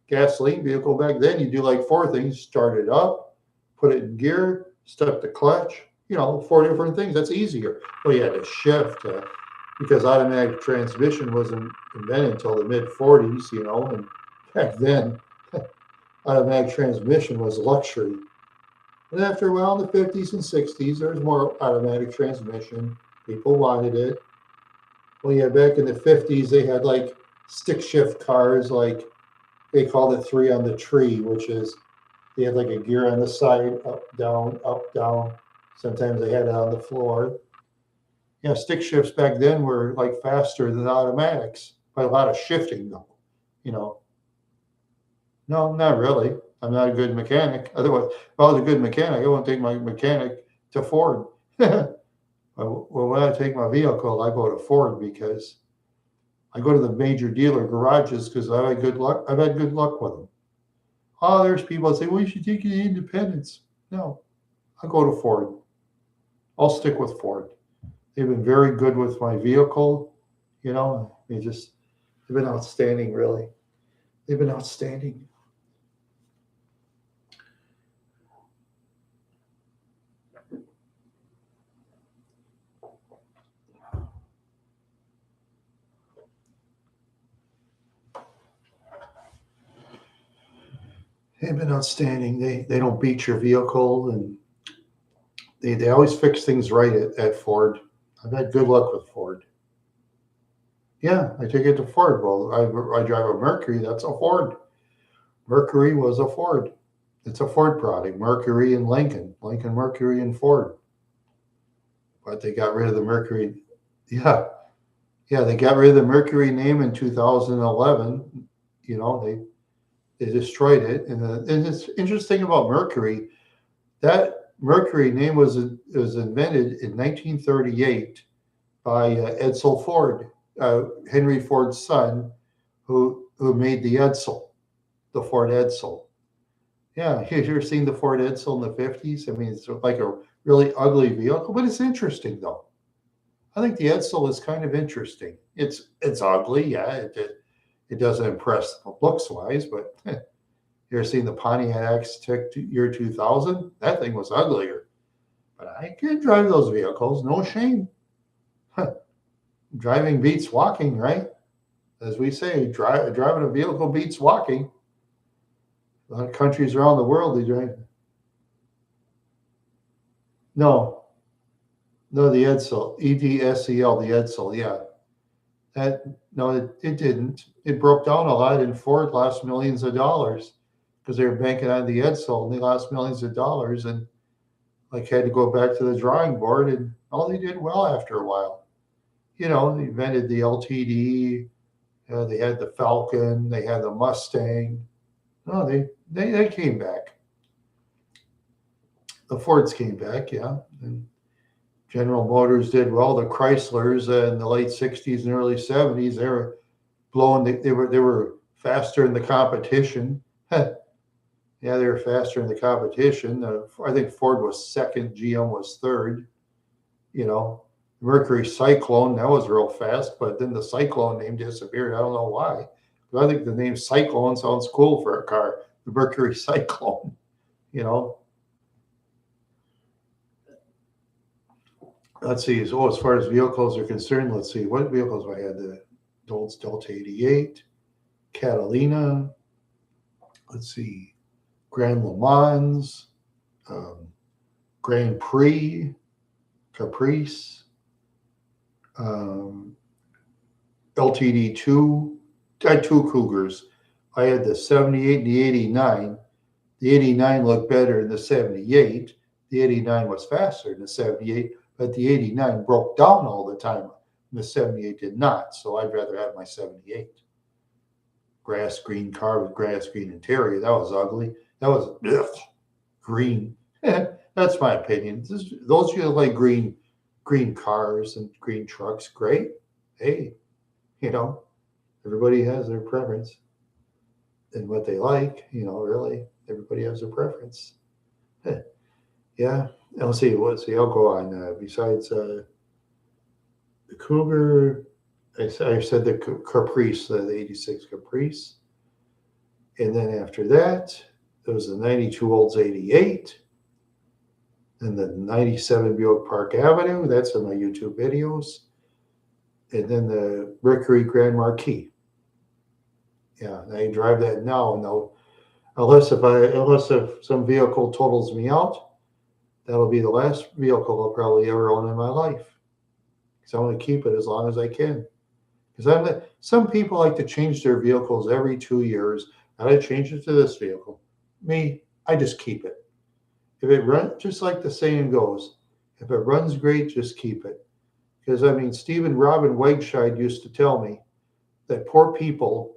Gasoline vehicle back then, you do like four things: start it up, put it in gear, step the clutch. Four different things. That's easier. Well, you had to shift because automatic transmission wasn't invented until the mid 40s. And back then, automatic transmission was luxury. And after a while, in the 50s and 60s, there was more automatic transmission. People wanted it. Well, yeah, back in the 50s, they had like stick shift cars, like they called it three on the tree, which is they had like a gear on the side, up, down, up, down. Sometimes they had it on the floor. Yeah, stick shifts back then were like faster than automatics by a lot of shifting, though. You know, no, not really. I'm not a good mechanic. Otherwise, if I was a good mechanic, I wouldn't take my mechanic to Ford. Well, when I take my vehicle, I go to Ford because I go to the major dealer garages because I've had good luck. I've had good luck with them. Oh, there's people that say, well, you should take the independence. No, I go to Ford. I'll stick with Ford. They've been very good with my vehicle. They've been outstanding, really. They've been outstanding. They've been outstanding. They don't beat your vehicle, and they always fix things right at Ford. I've had good luck with Ford. Yeah, I take it to Ford. Well, I drive a Mercury. That's a Ford. Mercury was a Ford. It's a Ford product. Mercury and Lincoln Mercury and Ford. But they got rid of the Mercury. Yeah, yeah, they got rid of the Mercury name in 2011. They destroyed it. And it's interesting about Mercury. That Mercury name was invented in 1938 by Edsel Ford, Henry Ford's son, who made the Edsel, the Ford Edsel. Yeah, you ever seen the Ford Edsel in the 50s? I mean, it's like a really ugly vehicle, but it's interesting though. I think the Edsel is kind of interesting. It's ugly, yeah. It doesn't impress looks wise, but you ever seen the Pontiac Aztek year 2000? That thing was uglier. But I can drive those vehicles, no shame. Driving beats walking, right? As we say, driving a vehicle beats walking. A lot of countries around the world, they drive. No, no, the Edsel, EDSEL, the Edsel, yeah. No, it didn't. It broke down a lot, and Ford lost millions of dollars because they were banking on the Edsel, and they lost millions of dollars, and like had to go back to the drawing board, and they did well after a while. They invented the LTD. They had the Falcon. They had the Mustang. No, they came back. The Fords came back, yeah. And General Motors did well. The Chryslers in the late '60s and early '70s, they were blowing. They were faster in the competition. Yeah, they were faster in the competition. I think Ford was second. GM was third. You know, Mercury Cyclone, that was real fast, but then the Cyclone name disappeared. I don't know why. But I think the name Cyclone sounds cool for a car. The Mercury Cyclone. You know, let's see. So as far as vehicles are concerned, let's see what vehicles I had. The Delta 88, Catalina. Let's see. Grand Le Mans, Grand Prix, Caprice, LTD2. I had two Cougars. I had the 78 and the 89. The 89 looked better than the 78. The 89 was faster than the 78, but the 89 broke down all the time. And the 78 did not. So I'd rather have my 78. Grass green car with grass green interior. That was ugly. That was green. That's my opinion. Those of you that like green cars and green trucks, great. Hey, everybody has their preference and what they like. Really, everybody has their preference. Yeah. Let's see. I'll go on. Besides the Cougar, I said the Caprice, the 86 Caprice. And then after that, there was the 92 Olds 88. And the 97 Buick Park Avenue. That's in my YouTube videos. And then the Mercury Grand Marquis. Yeah, I drive that now. No, unless if some vehicle totals me out, that'll be the last vehicle I'll probably ever own in my life. Because I want to keep it as long as I can. Because some people like to change their vehicles every 2 years. I change it to this vehicle. Me, I just keep it. If it runs, just like the saying goes, if it runs great, just keep it. Because Stephen Robin Wegscheid used to tell me that poor people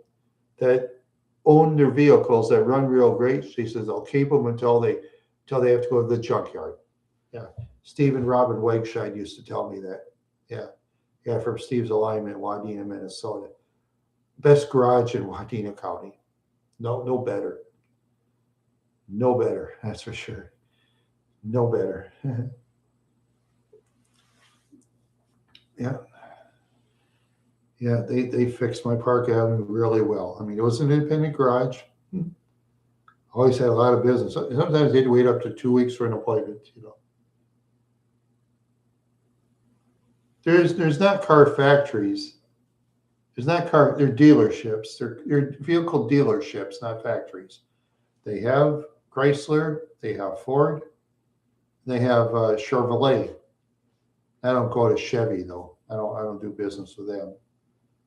that own their vehicles that run real great, he says they'll keep them until they have to go to the junkyard. Yeah, Stephen Robin Wegscheid used to tell me that. Yeah, from Steve's Alignment, Wadena, Minnesota. Best garage in Wadena County. No better. No better, that's for sure. No better. Yeah. Yeah, they fixed my Park Avenue really well. It was an independent garage. Always had a lot of business. Sometimes they had to wait up to 2 weeks for an appointment. There's not car factories. They're dealerships. They're vehicle dealerships, not factories. They have Chrysler, they have Ford, they have Chevrolet. I don't go to Chevy though. I don't do business with them.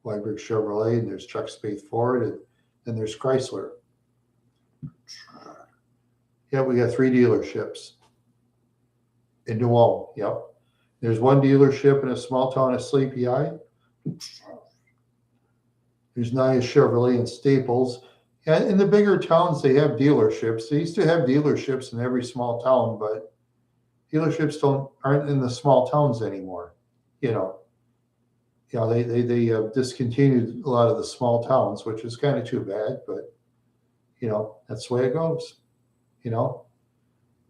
Weibrecht Chevrolet, and there's Chuck Spaeth Ford, and then there's Chrysler. Yeah, we got 3 dealerships in New Ulm. Yep. There's one dealership in a small town of Sleepy Eye. There's Nia Chevrolet in Staples. Yeah, in the bigger towns, they have dealerships. They used to have dealerships in every small town, but dealerships aren't in the small towns anymore. They discontinued a lot of the small towns, which is kind of too bad, but that's the way it goes.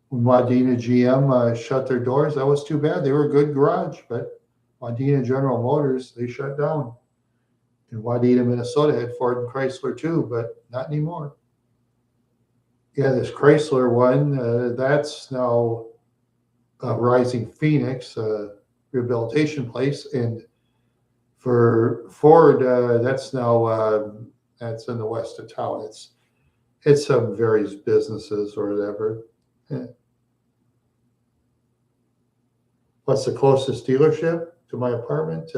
When Wadena GM shut their doors, that was too bad. They were a good garage, but Wadena General Motors, they shut down. And Wadena, Minnesota had Ford and Chrysler too, but not anymore. Yeah, this Chrysler one, that's now Rising Phoenix, rehabilitation place. And for Ford, that's now that's in the west of town. It's some various businesses or whatever. What's the closest dealership to my apartment?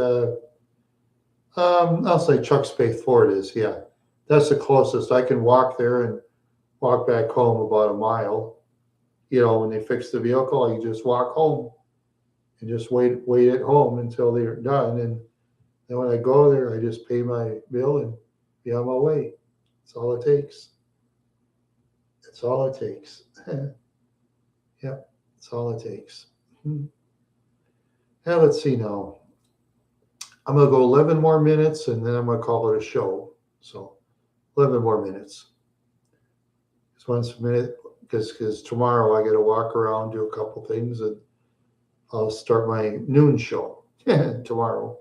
I'll say Chuck Spaeth Ford is. Yeah, that's the closest. I can walk there and walk back home about a mile. When they fix the vehicle, I can just walk home and just wait at home until they're done. And then when I go there, I just pay my bill and be on my way. That's all it takes. That's all it takes. Yeah, that's all it takes. Now, let's see now. I'm going to go 11 more minutes, and then I'm going to call it a show. So 11 more minutes. Just 1 minute, because tomorrow I got to walk around, do a couple things, and I'll start my noon show tomorrow.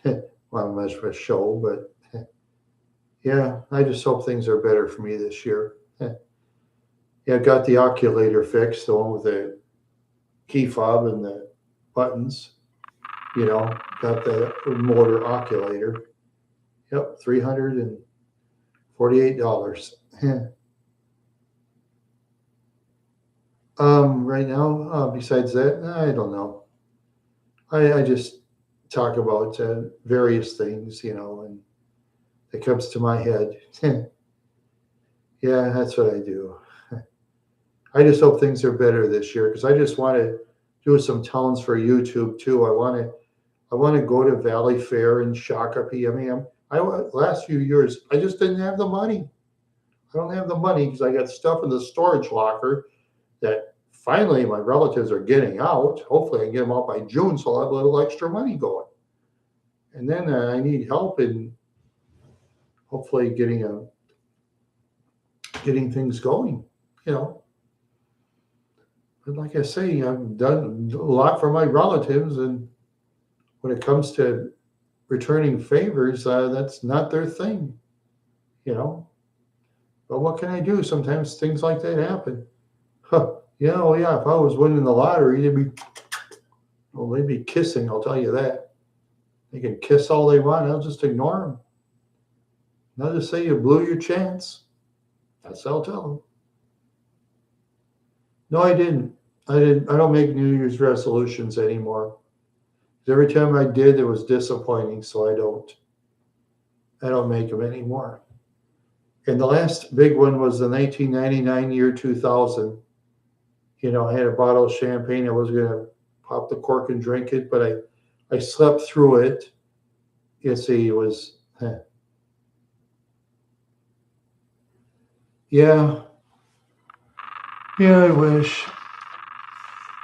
Not much of a show, but yeah, I just hope things are better for me this year. Yeah, I got the oculator fixed, the one with the key fob and the buttons. Got the motor oculator. Yep, $348. Right now, besides that, I don't know. I just talk about various things, and it comes to my head. Yeah, that's what I do. I just hope things are better this year because I just want to do some towns for YouTube too. I want to go to Valley Fair and Shakopee. I mean, last few years I just didn't have the money. I don't have the money because I got stuff in the storage locker that finally my relatives are getting out. Hopefully, I can get them out by June, so I'll have a little extra money going. And then I need help in hopefully getting things going. You know, but like I say, I've done a lot for my relatives, and when it comes to returning favors, that's not their thing. You know, but what can I do? Sometimes things like that happen. Huh. Yeah, oh yeah. If I was winning the lottery, they'd be kissing. I'll tell you that. They can kiss all they want. I'll just ignore them. I'll just say you blew your chance. That's what I'll tell them. No, I didn't. I didn't. I don't make New Year's resolutions anymore. Every time I did, it was disappointing. So I don't. I don't make them anymore. And the last big one was the 1999 year 2000. I had a bottle of champagne. I was gonna pop the cork and drink it, but I slept through it. You see, it was yeah, yeah. I wish.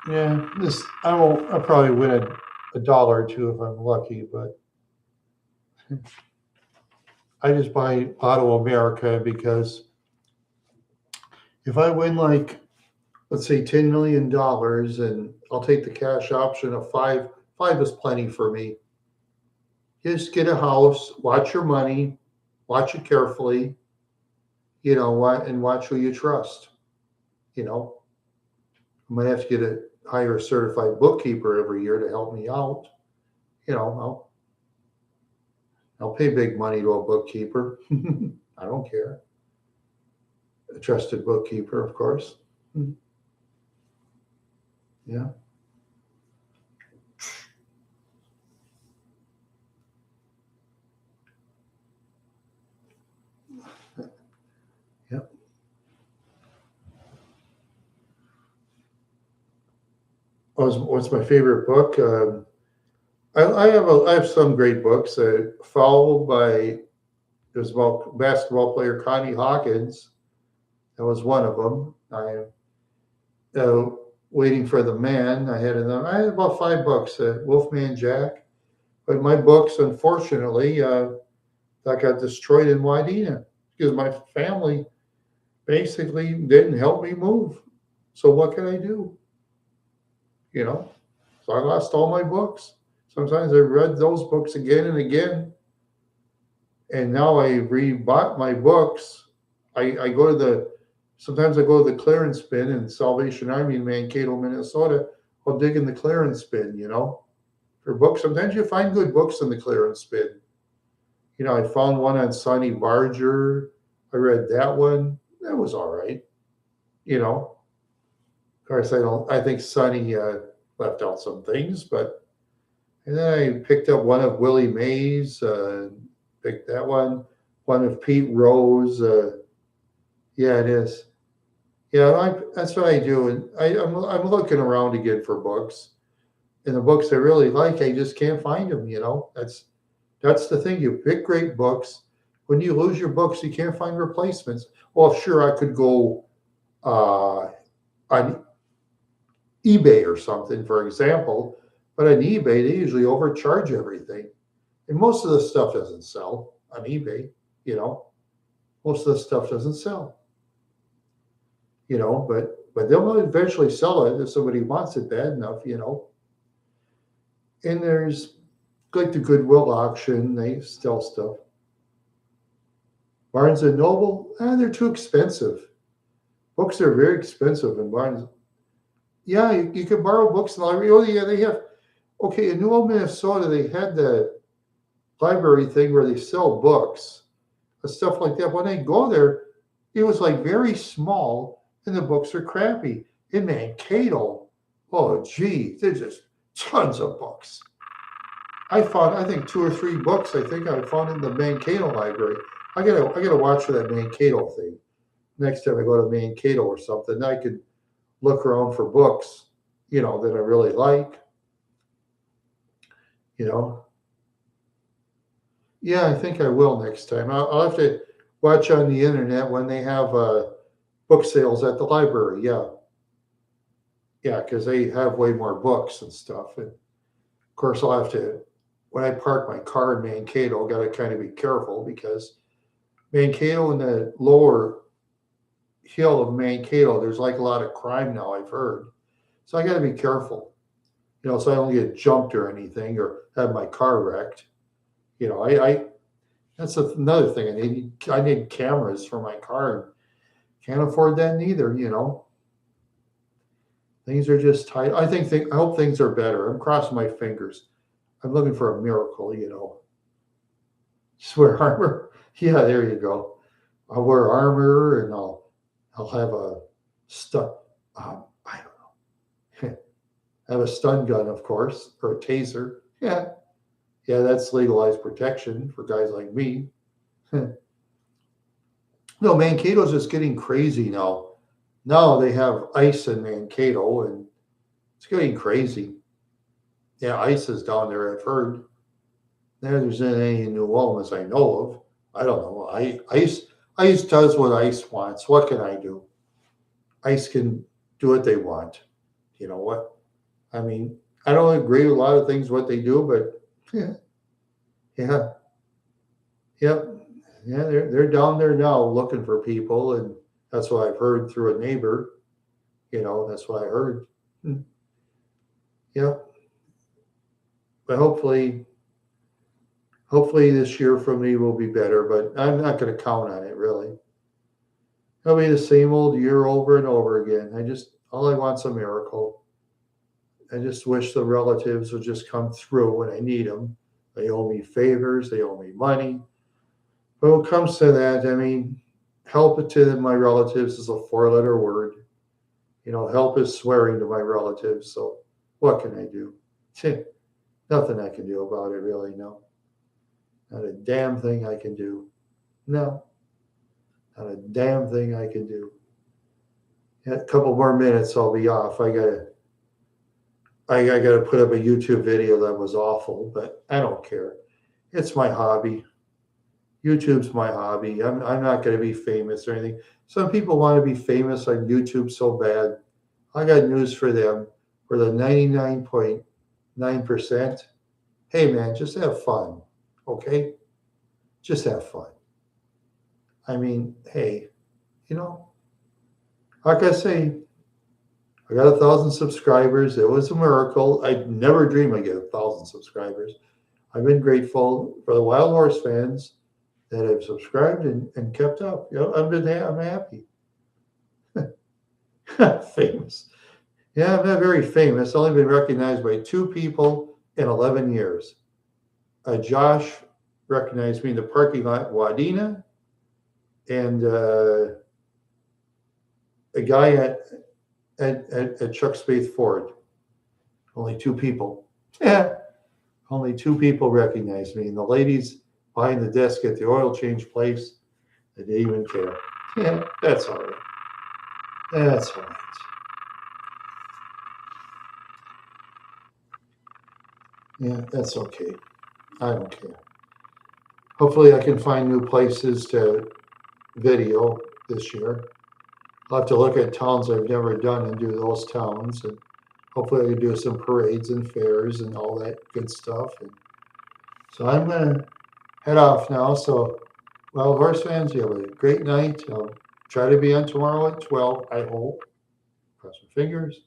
Yeah, this I will. I'll probably win a dollar or two if I'm lucky, but I just buy Auto America because if I win like let's say $10 million, and I'll take the cash option of five. Five is plenty for me. Just get a house, watch your money, watch it carefully, and watch who you trust. You know, I might have to hire a certified bookkeeper every year to help me out. I'll pay big money to a bookkeeper. I don't care. A trusted bookkeeper, of course. Yeah. Yep. What's my favorite book? I have some great books. Foul by it was about basketball player Connie Hawkins. That was one of them. I uh, Waiting for the Man. I had about five books. Wolfman Jack. But my books, unfortunately, that got destroyed in Wadena because my family basically didn't help me move. So what can I do? You know, so I lost all my books. Sometimes I read those books again and again, and now I rebought my books. I go to the sometimes I go to the clearance bin in Salvation Army in Mankato, Minnesota. I'll dig in the clearance bin, for books. Sometimes you find good books in the clearance bin. I found one on Sonny Barger. I read that one. That was all right. Of course, I don't. I think Sonny left out some things, but and then I picked up one of Willie Mays. Picked that one. One of Pete Rose. Yeah, it is. Yeah, that's what I do, and I'm looking around again for books, and the books I really like, I just can't find them. That's the thing. You pick great books. When you lose your books, you can't find replacements. Well, sure, I could go on eBay or something, for example, but on eBay they usually overcharge everything, and most of the stuff doesn't sell on eBay. You know, most of the stuff doesn't sell. But they'll eventually sell it if somebody wants it bad enough. And there's like the Goodwill auction, they sell stuff. Barnes and Noble, they're too expensive. Books are very expensive in Barnes. Yeah, you can borrow books in the library. Oh, yeah, they have. Okay, in New Old Minnesota, they had the library thing where they sell books and stuff like that. When I go there, it was like very small, and the books are crappy. In Mankato, oh gee, there's just tons of books. I found, I think 2 or 3 books. I think I found in the Mankato library. I gotta watch for that Mankato thing. Next time I go to Mankato or something, I could look around for books, that I really like. You know, yeah, I think I will next time. I'll have to watch on the internet when they have book sales at the library. Yeah, yeah, because they have way more books and stuff. And of course, I'll have to, when I park my car in Mankato, got to kind of be careful because Mankato in the lower hill of Mankato, there's like a lot of crime now, I've heard. So I got to be careful, so I don't get jumped or anything or have my car wrecked. I that's another thing. I need cameras for my car and can't afford that neither. Things are just tight. I hope things are better. I'm crossing my fingers. I'm looking for a miracle. Just wear armor. Yeah, there you go. I'll wear armor and I'll have a stun. I don't know. Have a stun gun, of course, or a taser. Yeah, yeah, that's legalized protection for guys like me. No, Mankato's just getting crazy now. Now they have ice in Mankato, and it's getting crazy. Yeah, ice is down there. I've heard. There's any in New Orleans I know of. I don't know. Ice does what ice wants. What can I do? Ice can do what they want. You know what? I mean, I don't agree with a lot of things what they do, but yeah, yeah, yep, yeah. They're down there now looking for people, and that's what I've heard through a neighbor. That's what I heard. Hmm. Yeah, but hopefully this year for me will be better. But I'm not going to count on it really. It'll be the same old year over and over again. All I want's a miracle. I just wish the relatives would just come through when I need them. They owe me favors, they owe me money. But when it comes to that, I mean, help it to my relatives is a 4-letter word. Help is swearing to my relatives. So what can I do? Nothing I can do about it, really. No, not a damn thing I can do. No, not a damn thing I can do. A couple more minutes, I'll be off. I gotta put up a YouTube video that was awful, but I don't care. It's my hobby. YouTube's my hobby. I'm not gonna be famous or anything. Some people want to be famous on YouTube so bad. I got news for them. For the 99.9%, hey man, just have fun. Okay? Just have fun. I mean, hey, like I say, I got 1,000 subscribers. It was a miracle. I'd never dream I'd get 1,000 subscribers. I've been grateful for the Wild Horse fans that have subscribed and kept up. I'm happy. Famous. Yeah, I'm not very famous. Only been recognized by 2 people in 11 years. Josh recognized me in the parking lot, Wadena, and a guy at Chuck Spaeth Ford. Only 2 people. Yeah, only 2 people recognized me. And the ladies behind the desk at the oil change place, they didn't even care. Yeah, that's all right. That's all right. Yeah, that's okay. I don't care. Hopefully I can find new places to video this year. I'll have to look at towns I've never done and do those towns. And hopefully I can do some parades and fairs and all that good stuff. And so I'm going to head off now. So, Wild Horse fans, you have a great night. I'll try to be on tomorrow at 12, I hope. Cross my fingers.